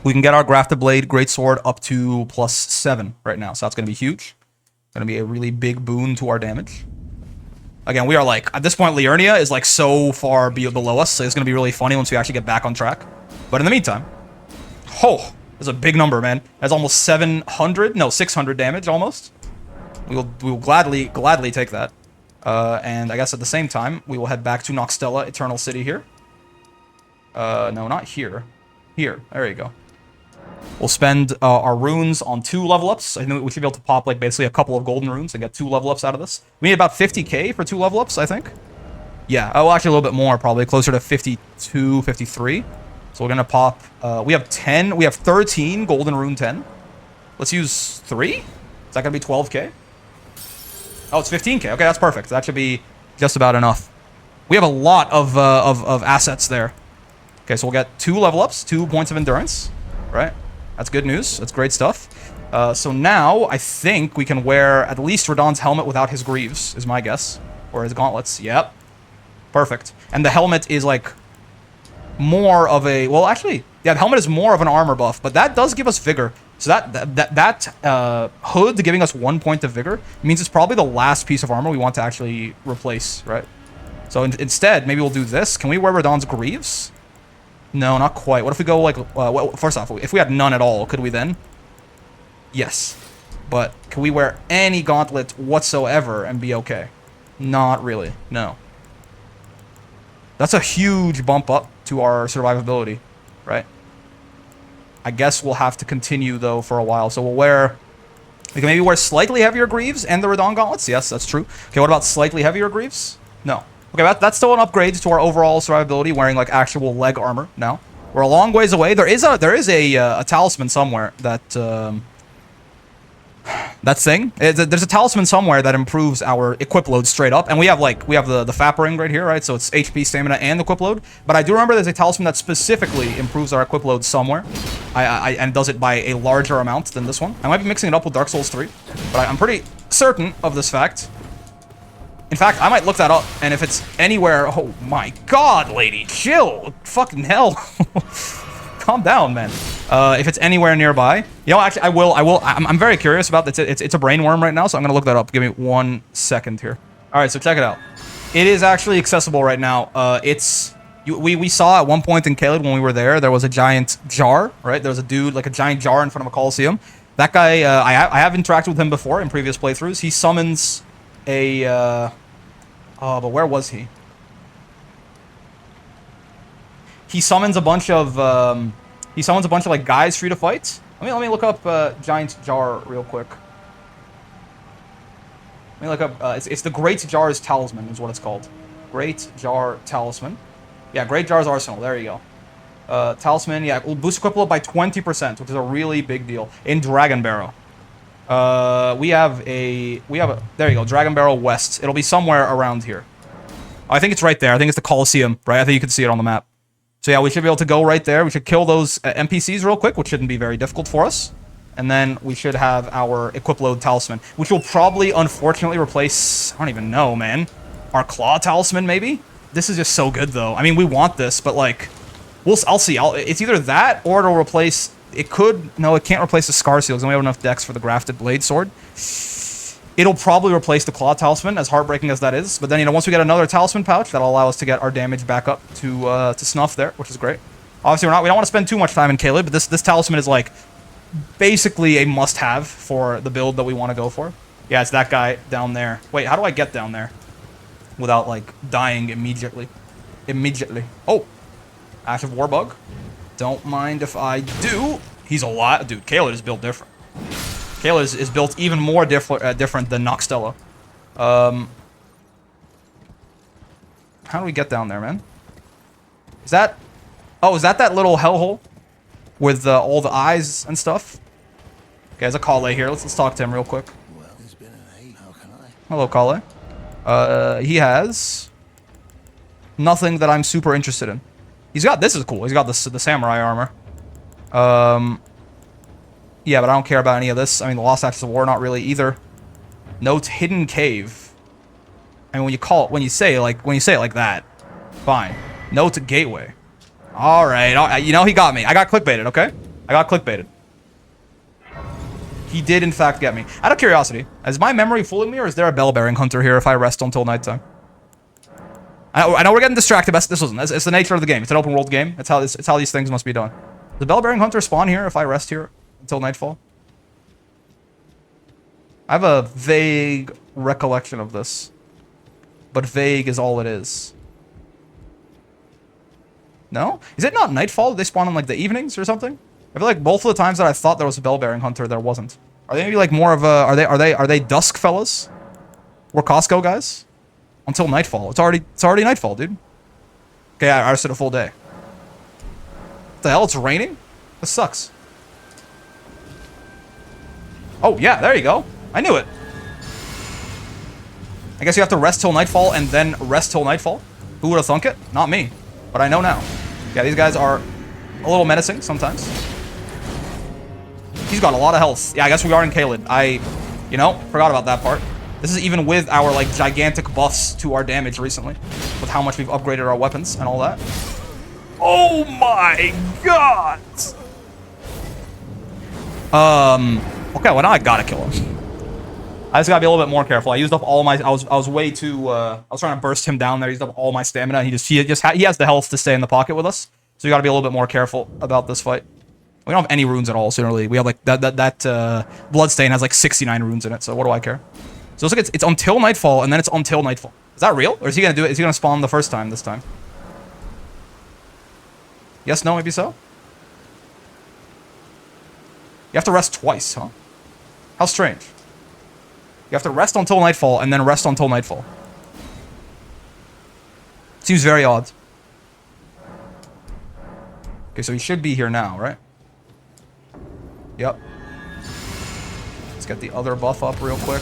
We can get our Grafted Blade Greatsword up to +7 right now, so that's going to be huge. Going to be a really big boon to our damage. Again, we are like, at this point, Liurnia is like so far below us, so it's going to be really funny once we actually get back on track. But in the meantime, oh, that's a big number, man. That's almost 600 damage almost. We will gladly take that. And I guess at the same time, we will head back to Noxtella, Eternal City here. No, not here. Here, there you go. We'll spend our runes on 2 level ups. I think we should be able to pop like basically a couple of golden runes and get 2 level ups out of this. We need about 50k for 2 level ups, I think. Yeah, oh, actually a little bit more, probably closer to 52, 53. So we're gonna pop. We have 13 golden rune 10. Let's use 3. Is that gonna be 12k? Oh, it's 15k. Okay, that's perfect. That should be just about enough. We have a lot of assets there. Okay, so we'll get 2 level ups, 2 points of endurance, right? That's good news. That's great stuff. So now I think we can wear at least Radahn's helmet without his greaves, is my guess. Or his gauntlets. Yep. Perfect. And the helmet is like more of a... Well, actually, yeah, the helmet is more of an armor buff, but that does give us vigor. So that hood giving us 1 point of vigor means it's probably the last piece of armor we want to actually replace, right? So instead, maybe we'll do this. Can we wear Radahn's greaves? No, not quite. What if we go like... well, first off, if we had none at all, could we then? Yes. But can we wear any gauntlet whatsoever and be okay? Not really. No. That's a huge bump up to our survivability, right? I guess we'll have to continue, though, for a while. So we'll wear... We can maybe wear slightly heavier greaves and the Radahn gauntlets. Yes, that's true. Okay, what about slightly heavier greaves? No. Okay, that's still an upgrade to our overall survivability, wearing like actual leg armor now. We're a long ways away. There is a talisman somewhere that thing. There's a talisman somewhere that improves our equip load straight up, and we have the FAP ring right here, right? So it's HP, stamina, and equip load. But I do remember there's a talisman that specifically improves our equip load somewhere. And does it by a larger amount than this one. I might be mixing it up with Dark Souls 3, but I'm pretty certain of this fact. In fact, I might look that up, and if it's anywhere... Oh my god, lady, chill! Fucking hell. Calm down, man. If it's anywhere nearby... You know, actually, I will... I'm very curious about this. It's a brain worm right now, so I'm gonna look that up. Give me 1 second here. Alright, so check it out. It is actually accessible right now. We saw at one point in Caelid when we were there was a giant jar, right? There was a dude, like a giant jar in front of a coliseum. That guy, I have interacted with him before in previous playthroughs. He summons a... but where was he? He summons a bunch of like guys for you to fight. Let me look up giant jar real quick. Let me look up. It's the Great Jar's Talisman is what it's called. Great Jar Talisman. Yeah, Great Jar's Arsenal. There you go. Talisman. Yeah, will boost equip load by 20%, which is a really big deal in Dragon Barrow. We have a there you go, Dragon Barrel West. It'll be somewhere around here. I think it's right there. I think it's the Coliseum, right? I think you can see it on the map. So yeah, we should be able to go right there. We should kill those NPCs real quick, which shouldn't be very difficult for us. And then we should have our equip load talisman, which will probably, unfortunately, replace... I don't even know, man. Our claw talisman, maybe? This is just so good, though. I mean, we want this, but like... I'll see. It's either that, or it'll replace... It could... No, it can't replace the Scar Seal, because we don't have enough dex for the Grafted Blade Sword. It'll probably replace the Claw Talisman, as heartbreaking as that is. But then, you know, once we get another Talisman pouch, that'll allow us to get our damage back up to snuff there, which is great. Obviously, we don't want to spend too much time in Caelid, but this Talisman is, like, basically a must-have for the build that we want to go for. Yeah, it's that guy down there. Wait, how do I get down there? Without, like, dying immediately. Oh! Ash of Warbug. Don't mind if I do. He's a lot. Dude, Caelid is built different. Caelid is built even more different than Noxtella. How do we get down there, man? Is that... Oh, is that little hellhole? With all the eyes and stuff? Okay, there's a Kale here. Let's talk to him real quick. Well, it's been an 8. How can I? Hello, Kale. He has... nothing that I'm super interested in. He's got... This is cool. He's got the samurai armor. Yeah, but I don't care about any of this. I mean, the Lost Ashes of War, not really either. Note hidden cave. I mean, when you say it like that, fine. Note gateway. All right, you know he got me. I got clickbaited, okay? I got clickbaited. He did in fact get me. Out of curiosity, is my memory fooling me, or is there a bell-bearing hunter here if I rest until nighttime? I know we're getting distracted, but this wasn't. It's the nature of the game. It's an open world game. It's how these things must be done. Does the bell-bearing hunter spawn here if I rest here until nightfall? I have a vague recollection of this. But vague is all it is. No? Is it not nightfall? They spawn in like the evenings or something? I feel like both of the times that I thought there was a bell-bearing hunter, there wasn't. Are they maybe like more of a... Are they dusk fellas? We're Costco guys? Until nightfall. It's already nightfall, dude. Okay, I rested a full day. What the hell? It's raining? This sucks. Oh, yeah, there you go. I knew it. I guess you have to rest till nightfall and then rest till nightfall. Who would have thunk it? Not me. But I know now. Yeah, these guys are a little menacing sometimes. He's got a lot of health. Yeah, I guess we are in Caelid. You know, forgot about that part. This is even with our, like, gigantic buffs to our damage recently. With how much we've upgraded our weapons and all that. Oh my god! Okay, well now I gotta kill him. I just gotta be a little bit more careful. I used up all my... I was way too... I was trying to burst him down there. I used up all my stamina. He has the health to stay in the pocket with us. So you gotta be a little bit more careful about this fight. We don't have any runes at all, so really. We have like... That Bloodstain has like 69 runes in it, so what do I care? So it's like it's until nightfall, and then it's until nightfall. Is that real? Or is he gonna do it? Is he gonna spawn the first time this time? Yes, no, maybe so? You have to rest twice, huh? How strange. You have to rest until nightfall, and then rest until nightfall. Seems very odd. Okay, so he should be here now, right? Yep. Let's get the other buff up real quick.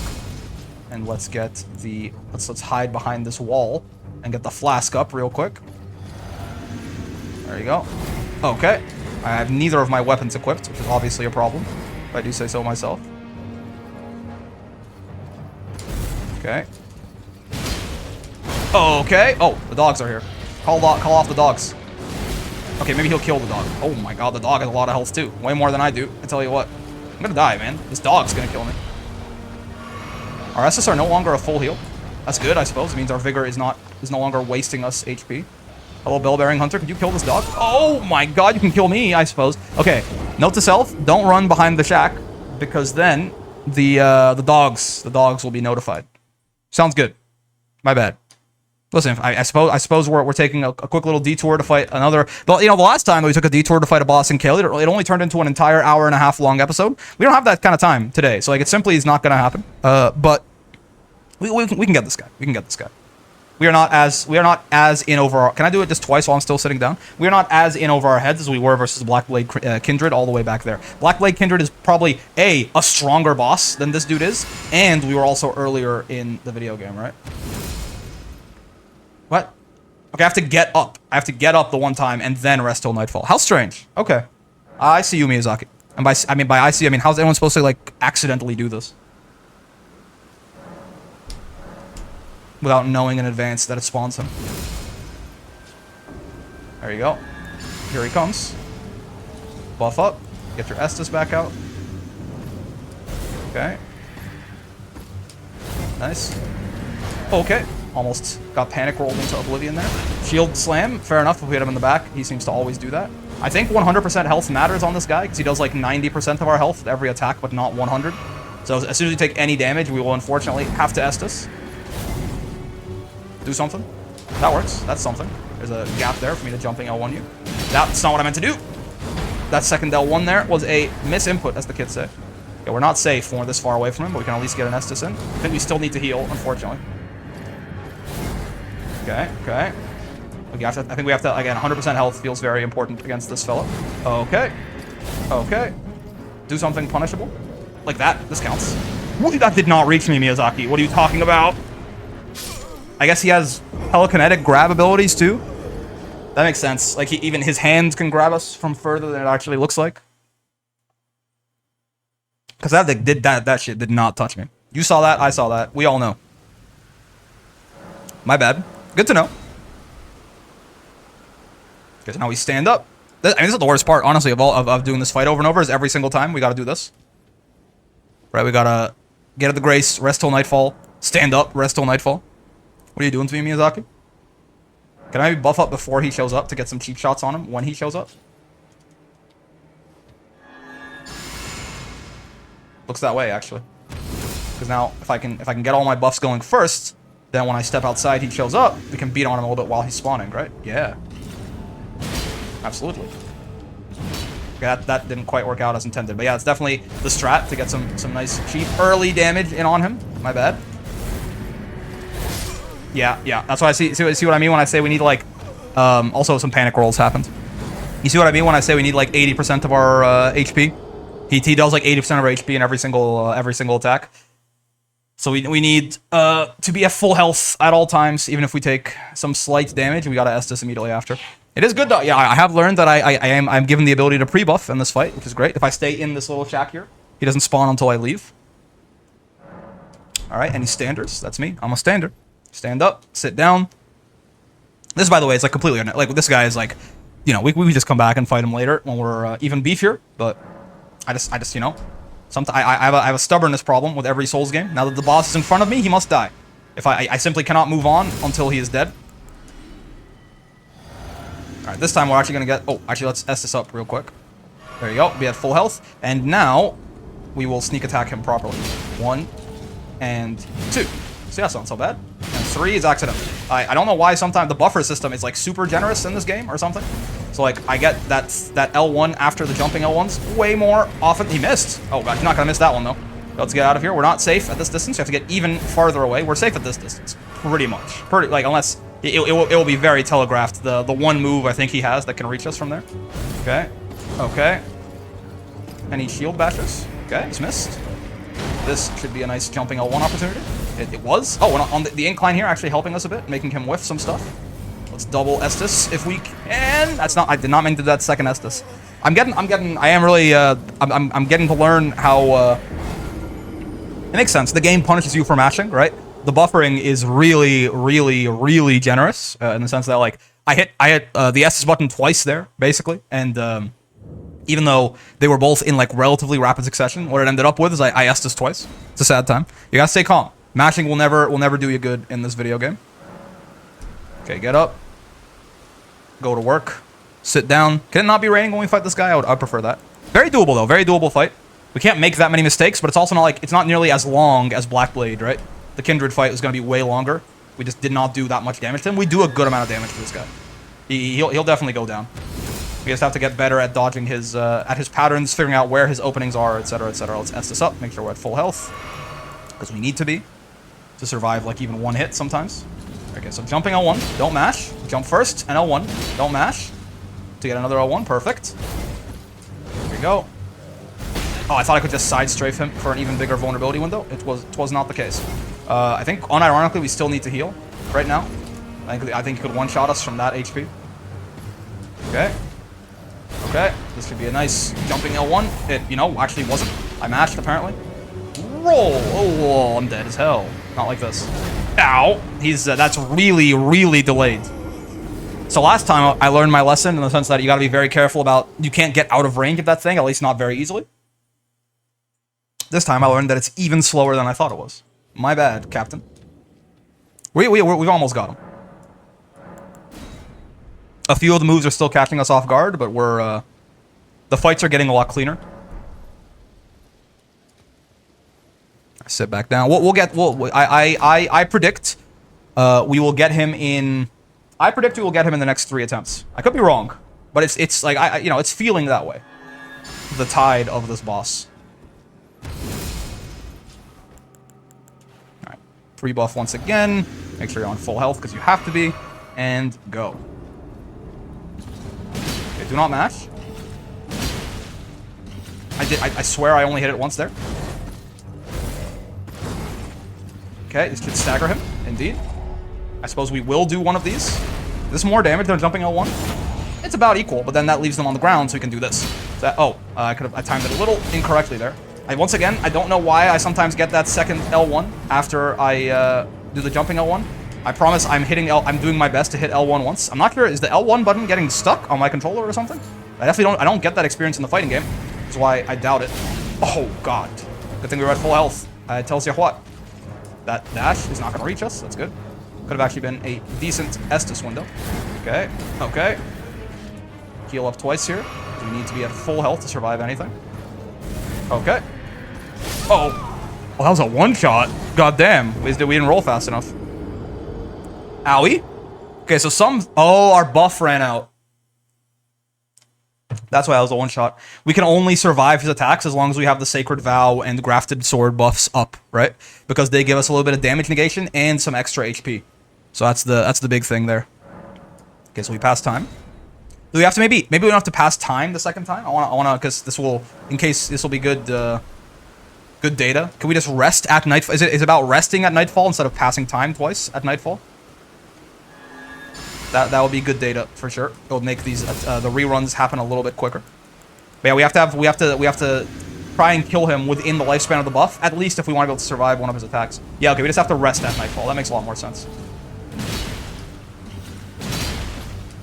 And let's get the... Let's hide behind this wall and get the flask up real quick. There you go. Okay. I have neither of my weapons equipped, which is obviously a problem, if I do say so myself. Okay. Okay. Oh, the dogs are here. Call off the dogs. Okay, maybe he'll kill the dog. Oh my god, the dog has a lot of health too. Way more than I do. I tell you what. I'm gonna die, man. This dog's gonna kill me. Our SS are no longer a full heal. That's good, I suppose. It means our vigor is no longer wasting us HP. Hello, bell-bearing hunter. Could you kill this dog? Oh my god, you can kill me, I suppose. Okay, note to self: don't run behind the shack, because then the dogs will be notified. Sounds good. My bad. Listen, I suppose we're taking a quick little detour to fight another. But you know, the last time we took a detour to fight a boss in Caelid, it only turned into an entire hour-and-a-half long episode. We don't have that kind of time today, so like it simply is not going to happen. But we can get this guy. We can get this guy. We are not as in over our... Can I do it just twice while I'm still sitting down? We are not as in over our heads as we were versus Blackblade Kindred all the way back there. Blackblade Kindred is probably a stronger boss than this dude is, and we were also earlier in the video game, right? What? Okay, I have to get up. I have to get up the one time and then rest till nightfall. How strange. Okay. I see you, Miyazaki. And by I mean how's anyone supposed to like accidentally do this? Without knowing in advance that it spawns him. There you go. Here he comes. Buff up. Get your Estus back out. Okay. Nice. Okay. Almost got panic rolled into oblivion there. Shield slam. Fair enough if we hit him in the back. He seems to always do that. I think 100% health matters on this guy because he does like 90% of our health with every attack, but not 100. So as soon as we take any damage, we will unfortunately have to Estus. Do something. That works. That's something. There's a gap there for me to jumping L1 you. That's not what I meant to do. That second L1 there was a misinput, as the kids say. Yeah, we're not safe when we're this far away from him, but we can at least get an Estus in. I think we still need to heal, unfortunately. Okay, okay. I think we have to, again, 100% health feels very important against this fella. Okay. Okay. Do something punishable. Like that. This counts. What? That did not reach me, Miyazaki. What are you talking about? I guess he has telekinetic grab abilities, too. That makes sense. Like, even his hands can grab us from further than it actually looks like. Because that shit did not touch me. You saw that. I saw that. We all know. My bad. Good to know. Because now we stand up. I mean, this is the worst part, honestly, of doing this fight over and over, is every single time we gotta do this. Right, we gotta get at the grace, rest till nightfall, stand up, rest till nightfall. What are you doing to me, Miyazaki? Can I maybe buff up before he shows up to get some cheap shots on him when he shows up? Looks that way, actually. Because now, if I can get all my buffs going first, then when I step outside, he shows up, we can beat on him a little bit while he's spawning, right? Yeah. Absolutely. Okay, that didn't quite work out as intended. But yeah, it's definitely the strat to get some nice, cheap, early damage in on him. My bad. Yeah, yeah. That's why I see what I mean when I say we need, like... also, some panic rolls happened. You see what I mean when I say we need, like, 80% of our HP? He does, like, 80% of our HP in every single attack. So we need to be at full health at all times, even if we take some slight damage. We gotta Estus immediately after. It is good though. Yeah, I have learned that I'm given the ability to pre-buff in this fight, which is great. If I stay in this little shack here, he doesn't spawn until I leave. All right, any standards? That's me. I'm a stander. Stand up, sit down. This, by the way, is like completely like this guy is like, you know, we just come back and fight him later when we're even beefier. But I just you know, sometimes I have a stubbornness problem with every Souls game. Now that the boss is in front of me, he must die. If I simply cannot move on until he is dead. Alright, this time we're actually going to get... Oh, actually, let's S this up real quick. There you go. Be at full health. And now, we will sneak attack him properly. 1 and 2. So that's not so bad. And 3 is accidental. I don't know why sometimes the buffer system is, like, super generous in this game or something. So, like, I get that L1 after the jumping L1s way more often. He missed. Oh, God, he's not going to miss that one, though. Let's get out of here. We're not safe at this distance. You have to get even farther away. We're safe at this distance. Pretty much. Like, unless... It will be very telegraphed, the one move I think he has that can reach us from there. Okay. Okay. Any shield bashes? Okay, he's missed. This should be a nice jumping L1 opportunity. It was. Oh, and on the incline here actually helping us a bit, making him whiff some stuff. Let's double Estus if we can. That's not... I did not mean to do that second Estus. I'm getting... I am really... I'm getting to learn how... It makes sense. The game punishes you for mashing, right? The buffering is really, really, really generous in the sense that, like, I hit the Estus button twice there, basically, and even though they were both in, like, relatively rapid succession, what it ended up with is I Estus twice. It's a sad time. You gotta stay calm. Mashing will never do you good in this video game. Okay, get up. Go to work. Sit down. Can it not be raining when we fight this guy? I'd prefer that. Very doable, though. Very doable fight. We can't make that many mistakes, but it's also not, like, it's not nearly as long as Blackblade, right? The Kindred fight was going to be way longer. We just did not do that much damage to him. We do a good amount of damage to this guy. He'll definitely go down. We just have to get better at dodging his patterns, figuring out where his openings are, etc., etc. Let's S this up, make sure we're at full health, because we need to be to survive like even one hit sometimes. Okay, so jumping L1, don't mash. Jump first and L1, don't mash. To get another L1, perfect. There we go. Oh, I thought I could just side strafe him for an even bigger vulnerability window. It was not the case. I think, unironically, we still need to heal right now. I think he could one-shot us from that HP. Okay. Okay. This should be a nice jumping L1. It, you know, actually wasn't. I mashed, apparently. Roll! Oh, I'm dead as hell. Not like this. Ow! He's, that's really, really delayed. So last time, I learned my lesson in the sense that you gotta be very careful about... You can't get out of range of that thing, at least not very easily. This time I learned that it's even slower than I thought it was. My bad, Captain. We've almost got him. A few of the moves are still catching us off guard, but we're the fights are getting a lot cleaner. Sit back down. I predict we will get him in. I predict we will get him in the next 3 attempts. I could be wrong, but it's like you know, it's feeling that way. The tide of this boss. Alright. Pre-buff once again. Make sure you're on full health because you have to be. And go. Okay, do not mash. I swear I only hit it once there. Okay, this should stagger him. Indeed. I suppose we will do one of these. Is this more damage than jumping L1? It's about equal, but then that leaves them on the ground, so we can do this. I timed it a little incorrectly there. Once again, I don't know why I sometimes get that second L1 after I do the jumping L1. I promise I'm doing my best to hit L1 once. I'm not sure, is the L1 button getting stuck on my controller or something? I don't get that experience in the fighting game. That's why I doubt it. Oh god. Good thing we were at full health. It tells you what. That dash is not gonna reach us, that's good. Could have actually been a decent Estus window. Okay, okay. Heal up twice here. We need to be at full health to survive anything. Okay. Oh. Well, that was a one-shot. God damn. We didn't roll fast enough. Owie. Okay, so our buff ran out. That's why that was a one-shot. We can only survive his attacks as long as we have the Sacred Vow and Grafted Sword buffs up, right? Because they give us a little bit of damage negation and some extra HP. So that's the big thing there. Okay, so we pass time. Do we have to maybe we don't have to pass time the second time? I wanna because this will be good good data. Can we just rest at nightfall? Is it about resting at nightfall instead of passing time twice at nightfall? That would be good data for sure. It would make these the reruns happen a little bit quicker. But yeah, we have to try and kill him within the lifespan of the buff, at least if we want to be able to survive one of his attacks. Yeah, okay, we just have to rest at nightfall. That makes a lot more sense.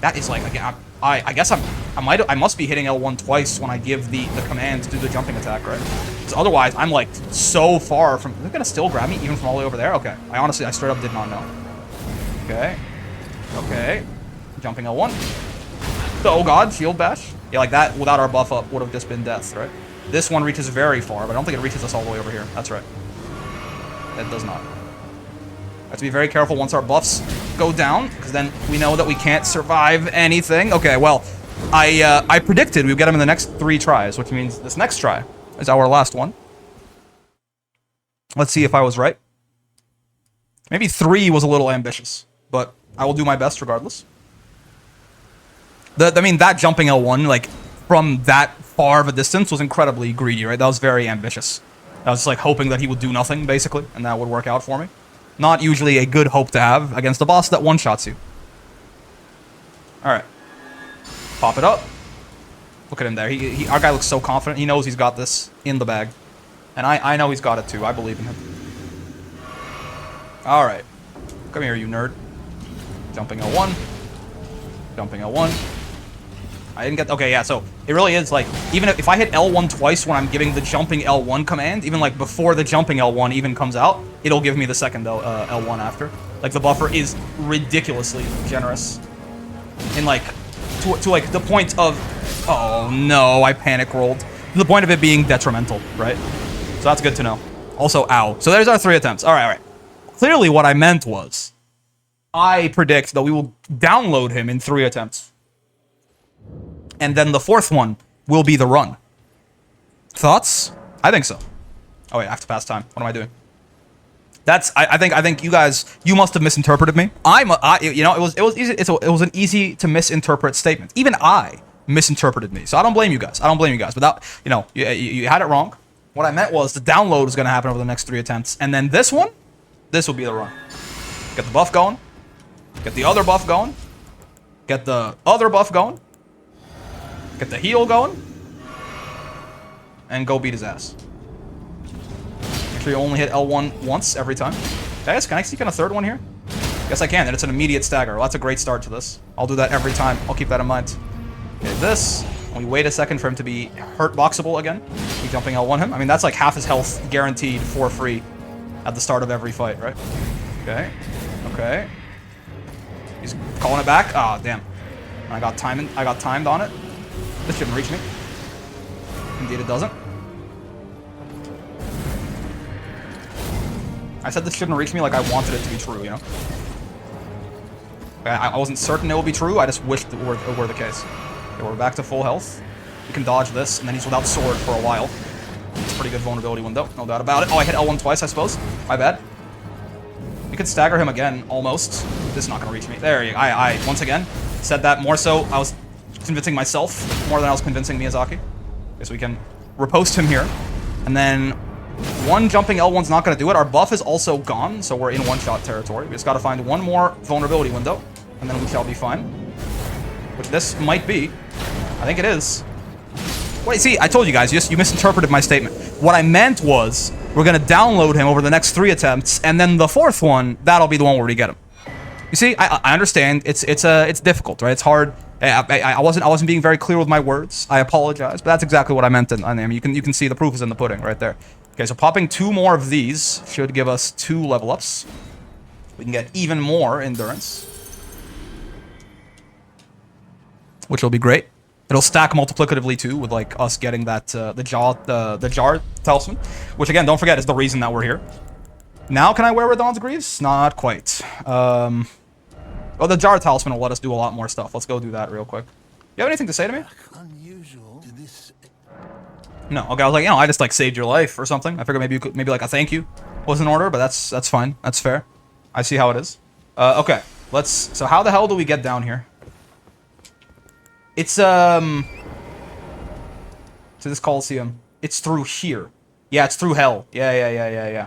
That is like, again, I guess I must be hitting L1 twice when I give the command to do the jumping attack, right? Because otherwise, I'm like so far from. They're gonna still grab me even from all the way over there. Okay, I straight up did not know. Okay, okay, jumping L1. Oh god, shield bash. Yeah, like that without our buff up would have just been death, right? This one reaches very far, but I don't think it reaches us all the way over here. That's right. It does not. Have to be very careful once our buffs go down, because then we know that we can't survive anything. Okay, well, I predicted we'd get him in the next 3 tries, which means this next try is our last one. Let's see if I was right. Maybe 3 was a little ambitious, but I will do my best regardless. I mean, that jumping L1, like, from that far of a distance was incredibly greedy, right? That was very ambitious. I was just, like, hoping that he would do nothing, basically, and that would work out for me. Not usually a good hope to have against a boss that one-shots you. Alright. Pop it up. Look at him there. Our guy looks so confident. He knows he's got this in the bag. And I know he's got it too. I believe in him. Alright. Come here, you nerd. Jumping L1. Jumping L1. I didn't get... Okay, yeah, so it really is, like, even if I hit L1 twice when I'm giving the jumping L1 command, even, like, before the jumping L1 even comes out, it'll give me the second L1 after. Like, the buffer is ridiculously generous. And, like, to like, the point of... Oh, no, I panic rolled. To the point of it being detrimental, right? So that's good to know. Also, ow. So there's our 3 attempts. Alright, alright. Clearly what I meant was, I predict that we will download him in 3 attempts. And then the 4th one will be the run. Thoughts? I think so. Oh wait, I have to pass time. What am I doing? I think you guys, you must have misinterpreted me. You know, it was easy. It was an easy to misinterpret statement. Even I misinterpreted me. So I don't blame you guys. I don't blame you guys. But that, you know, you had it wrong. What I meant was the download is going to happen over the next 3 attempts, and then this will be the run. Get the buff going. Get the other buff going. Get the other buff going. Get the heal going. And go beat his ass. Make sure you only hit L1 once every time. Guys, can I sneak in a 3rd one here? Yes, I can, and it's an immediate stagger. Well, that's a great start to this. I'll do that every time. I'll keep that in mind. Okay, this. We wait a second for him to be hurt boxable again. We jumping L1 him. I mean, that's like half his health guaranteed for free at the start of every fight, right? Okay. Okay. He's calling it back. Ah, oh, damn. I got timed on it. This shouldn't reach me. Indeed it doesn't. I said this shouldn't reach me like I wanted it to be true, you know? I wasn't certain it would be true, I just wished it were the case. Okay, we're back to full health. We can dodge this, and then he's without sword for a while. It's a pretty good vulnerability window, no doubt about it. Oh, I hit L1 twice, I suppose. My bad. could stagger him again, almost. This is not gonna reach me. There you go. I once again said that more so I was convincing myself more than I was convincing Miyazaki. Okay, so we can riposte him here. And then one jumping L1's not gonna do it. Our buff is also gone, so we're in one-shot territory. We just gotta find one more vulnerability window, and then we shall be fine. Which this might be. I think it is. Wait, see, I told you guys, you misinterpreted my statement. What I meant was, we're gonna download him over the next 3 attempts, and then the 4th one, that'll be the one where we get him. You see, I understand. It's difficult, right? It's hard. I wasn't being very clear with my words. I apologize, but that's exactly what I meant. I mean, you can see the proof is in the pudding right there. Okay, so popping 2 more of these should give us 2 level ups. We can get even more endurance, which will be great. It'll stack multiplicatively too, with like us getting that the jar talisman, which again, don't forget, is the reason that we're here. Now, can I wear Radon's Greaves? Not quite. Well, the jar talisman will let us do a lot more stuff. Let's go do that real quick. You have anything to say to me? Unusual to this. No. Okay, I was like, I just like saved your life or something. I figured maybe you could, maybe like a thank you was in order, but that's fine. That's fair. I see how it is. Okay, so how the hell do we get down here? It's to this Coliseum. It's through here. Yeah, it's through hell. Yeah.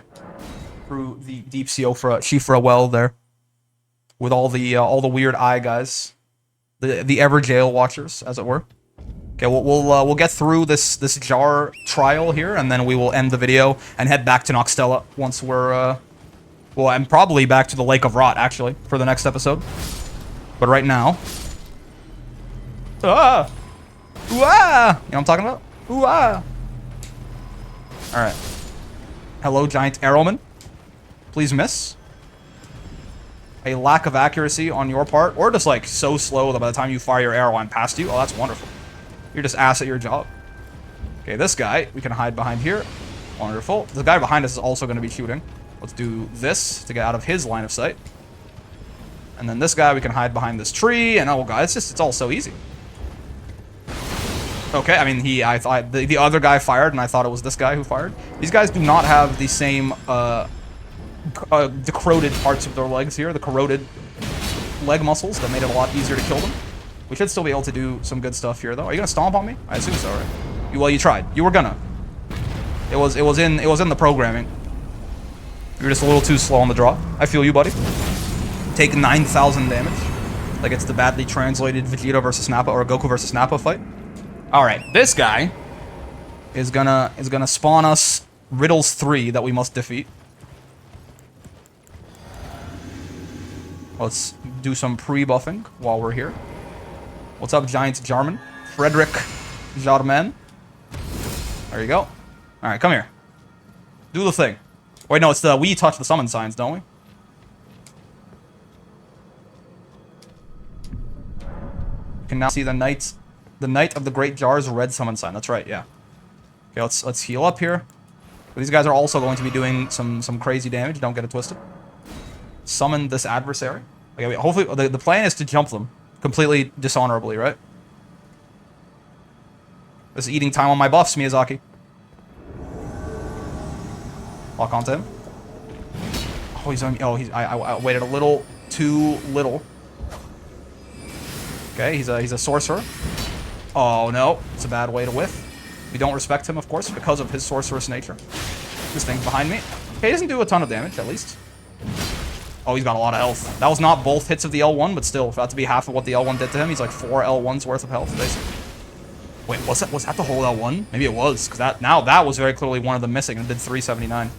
Through the deep Shifra well there, with all the weird eye guys, the ever jail watchers, as it were. Okay, we'll get through this jar trial here, and then we will end the video and head back to Noxtella once we're well, and probably back to the Lake of Rot actually for the next episode. But right now. Ah! Ooh, ah! You know what I'm talking about? Ooh, ah! Alright. Hello, giant arrowman. Please miss. A lack of accuracy on your part, or just like so slow that by the time you fire your arrow, I'm past you. Oh, that's wonderful. You're just ass at your job. Okay, this guy, we can hide behind here. Wonderful. The guy behind us is also going to be shooting. Let's do this to get out of his line of sight. And then this guy, we can hide behind this tree, and oh god, it's all so easy. Okay, I mean, I thought the other guy fired, and I thought it was this guy who fired. These guys do not have the same, corroded parts of their legs here, the corroded leg muscles that made it a lot easier to kill them. We should still be able to do some good stuff here, though. Are you gonna stomp on me? I assume so, right? Well, you tried. You were gonna. It was in the programming. You were just a little too slow on the draw. I feel you, buddy. Take 9,000 damage. Like it's the badly translated Vegeta versus Nappa or Goku versus Nappa fight. Alright, this guy is gonna spawn us Riddles 3 that we must defeat. Let's do some pre-buffing while we're here. What's up, Giant Jarman? Frederick Jarman. There you go. Alright, come here. Do the thing. Wait, no, it's we touch the summon signs, don't we? You can now see the Knight of the Great Jar's red summon sign. That's right, yeah. Okay, let's heal up here. These guys are also going to be doing some crazy damage. Don't get it twisted. Summon this adversary. Okay, wait, hopefully the plan is to jump them completely dishonorably, right? This is eating time on my buffs, Miyazaki. Lock onto him. Oh, he's on. Oh, I waited a little too little. Okay, he's a sorcerer. Oh no, it's a bad way to whiff. We don't respect him, of course, because of his sorcerous nature. This thing's behind me. Okay, he doesn't do a ton of damage, at least. Oh, he's got a lot of health. That was not both hits of the L1, but still, for that to be half of what the L1 did to him, he's like 4 L1s worth of health, basically. Wait, was that the whole L1? Maybe it was, because that was very clearly one of them missing and did 379.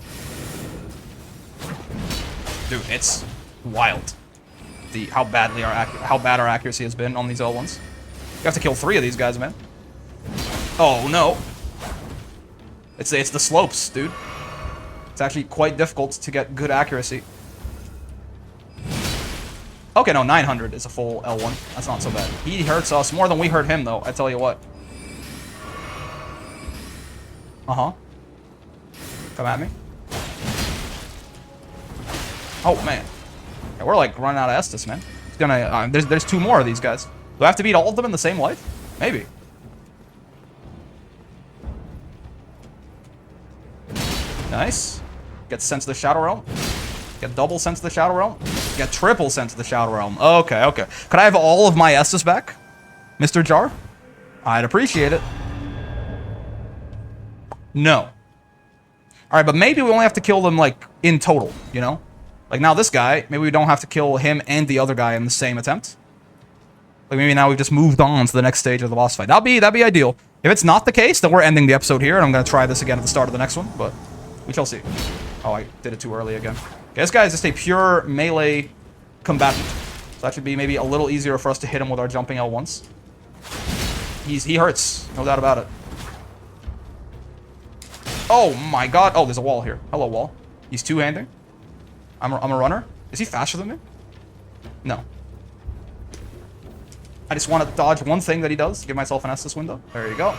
Dude, it's wild. How bad our accuracy has been on these L1s. You have to kill 3 of these guys, man. Oh no. It's the slopes, dude. It's actually quite difficult to get good accuracy. Okay, no, 900 is a full L1. That's not so bad. He hurts us more than we hurt him, though, I tell you what. Uh-huh. Come at me. Oh, man. Yeah, we're, like, running out of Estus, man. It's gonna... there's 2 more of these guys. Do I have to beat all of them in the same life? Maybe. Nice. Gets sent to the Shadow Realm. Get double sent to the Shadow Realm. Get triple sent to the Shadow Realm. Okay, okay. Could I have all of my Estus back, Mr. Jar? I'd appreciate it. No. All right, but maybe we only have to kill them, like, in total, you know? Like, now this guy, maybe we don't have to kill him and the other guy in the same attempt. Like, maybe now we've just moved on to the next stage of the boss fight. That'd be ideal. If it's not the case, then we're ending the episode here, and I'm going to try this again at the start of the next one, but we shall see. Oh, I did it too early again. Okay, this guy is just a pure melee combatant. So that should be maybe a little easier for us to hit him with our jumping L1s. He hurts, no doubt about it. Oh my god. Oh, there's a wall here. Hello, wall. He's two-handing. I'm a runner. Is he faster than me? No. I just want to dodge one thing that he does. Give myself an Estus window. There you go.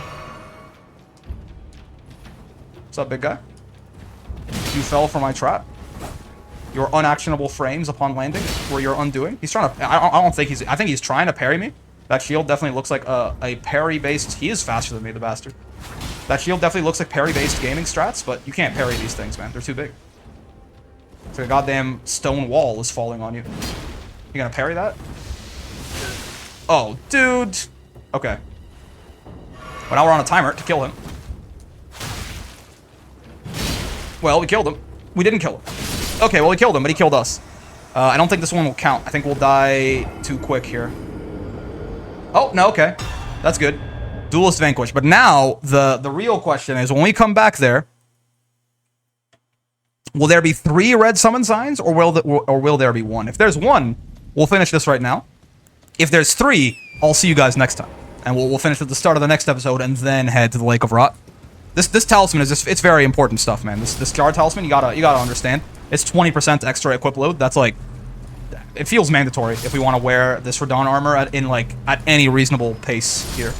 What's up, big guy? You fell for my trap. Your unactionable frames upon landing were your undoing. He's trying to... I don't think he's... I think he's trying to parry me. That shield definitely looks like a parry-based... He is faster than me, the bastard. That shield definitely looks like parry-based gaming strats, but you can't parry these things, man. They're too big. It's like a goddamn stone wall is falling on you. You gonna parry that? Oh, dude. Okay. Well, now we're on a timer to kill him. Well, we killed him. We didn't kill him. Okay, well, we killed him, but he killed us. I don't think this one will count. I think we'll die too quick here. Oh, no, okay. That's good. Duelist vanquished. But now, the real question is, when we come back there, will there be 3 red summon signs, or will there be 1? If there's 1, we'll finish this right now. If there's 3, I'll see you guys next time. And we'll finish at the start of the next episode and then head to the Lake of Rot. This talisman is just, it's very important stuff, man. This jar talisman, you gotta understand. It's 20% extra equip load. That's like, it feels mandatory if we want to wear this Radahn armor at any reasonable pace here.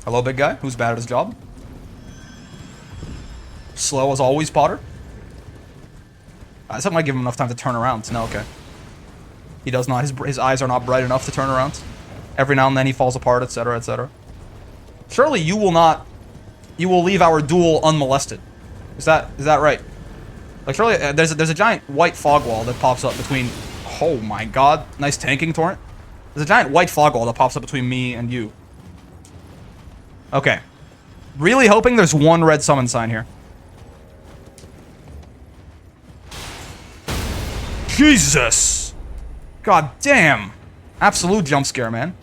Hello, big guy. Who's bad at his job? Slow as always, Potter. Something might give him enough time to turn around. No, okay. He does not. His eyes are not bright enough to turn around. Every now and then he falls apart, etc., etc. Surely you will not... You will leave our duel unmolested. Is that right? Like, surely there's a giant white fog wall that pops up between... Oh my god. Nice tanking torrent. There's a giant white fog wall that pops up between me and you. Okay. Really hoping there's 1 red summon sign here. Jesus! God damn. Absolute jump scare, man.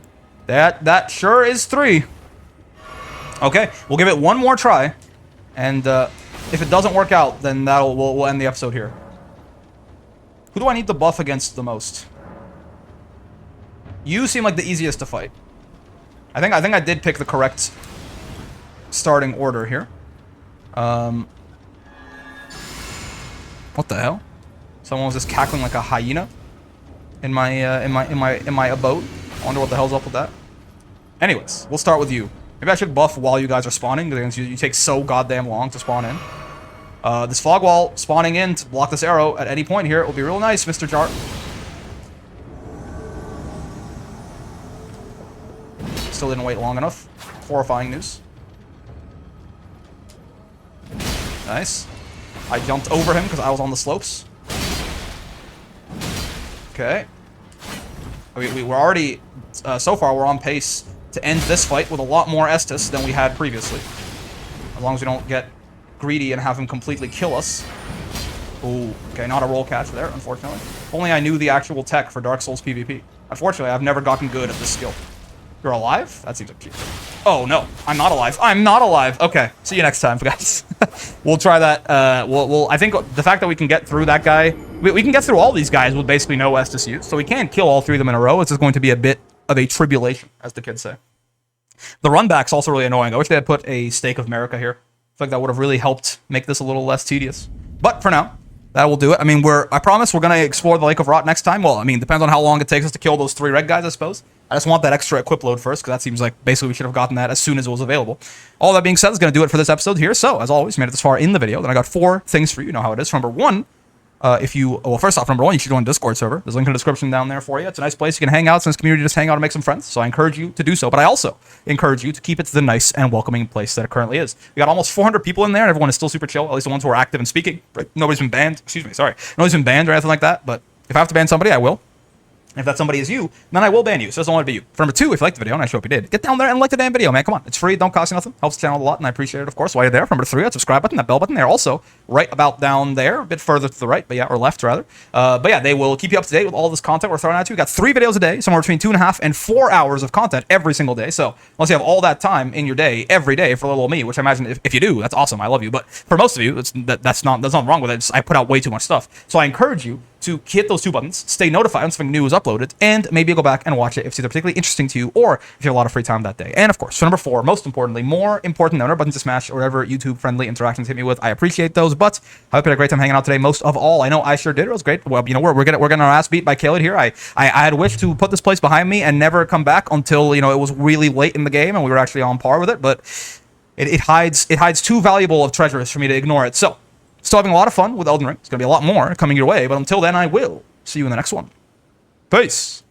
That sure is 3. Okay, we'll give it 1 more try. And if it doesn't work out, then we'll end the episode here. Who do I need to buff against the most? You seem like the easiest to fight. I think I did pick the correct starting order here. What the hell? Someone was just cackling like a hyena in my abode. I wonder what the hell's up with that. Anyways, we'll start with you. Maybe I should buff while you guys are spawning, because you take so goddamn long to spawn in. This fog wall spawning in to block this arrow at any point here. It will be real nice, Mr. Jar. Still didn't wait long enough. Horrifying news. Nice. I jumped over him because I was on the slopes. Okay. We were already... so far, we're on pace to end this fight with a lot more Estus than we had previously. As long as we don't get greedy and have him completely kill us. Ooh, okay, not a roll catch there, unfortunately. If only I knew the actual tech for Dark Souls PvP. Unfortunately, I've never gotten good at this skill. You're alive? That seems like cute. Oh, no. I'm not alive. I'm not alive. Okay. See you next time, guys. We'll try that. I think the fact that we can get through that guy... We can get through all these guys with basically no Estus use. So we can't kill all 3 of them in a row. It's just going to be a bit of a tribulation, as the kids say. The run back's also really annoying. I wish they had put a Stake of Marika here. I feel like that would have really helped make this a little less tedious. But for now, that will do it. I mean, I promise we're going to explore the Lake of Rot next time. Well, I mean, depends on how long it takes us to kill those 3 red guys, I suppose. I just want that extra equip load first, because that seems like basically we should have gotten that as soon as it was available. All that being said, is going to do it for this episode here. So, as always, you made it this far in the video. Then I got 4 things for you. You know how it is. Number 1, If you, well, first off, number one, you should join the Discord server. There's a link in the description down there for you. It's a nice place. You can hang out in this community, just hang out and make some friends. So I encourage you to do so. But I also encourage you to keep it the nice and welcoming place that it currently is. We got almost 400 people in there, and everyone is still super chill. At least the ones who are active and speaking. Right? Nobody's been banned. Excuse me, sorry. Nobody's been banned or anything like that. But if I have to ban somebody, I will. If that somebody is you, then I will ban you. So it doesn't want to be you. For number two, if you liked the video, and I sure hope you did, get down there and like the damn video, man. Come on. It's free. Don't cost you nothing. Helps the channel a lot, and I appreciate it, of course, while you're there. For number three, that subscribe button, that bell button. They're also right about down there, a bit further to the right, but yeah, or left, rather. But yeah, they will keep you up to date with all this content we're throwing at you. We got 3 videos a day, somewhere between 2.5 and 4 hours of content every single day. So unless you have all that time in your day, every day, for little old me, which I imagine if you do, that's awesome. I love you. But for most of you, that's nothing wrong with it. I put out way too much stuff. So I encourage you to hit those 2 buttons, stay notified when something new is uploaded, and maybe go back and watch it if it's either particularly interesting to you or if you have a lot of free time that day. And of course, for number 4, most importantly, more important than our buttons to smash or whatever YouTube-friendly interactions hit me with, I appreciate those. But I hope you had a great time hanging out today. Most of all, I know I sure did. It was great. Well, you know, we're getting our ass beat by Caled here. I had wished to put this place behind me and never come back until, you know, it was really late in the game and we were actually on par with it. But it hides too valuable of treasures for me to ignore it. So still having a lot of fun with Elden Ring. It's gonna be a lot more coming your way. But until then, I will see you in the next one. Peace.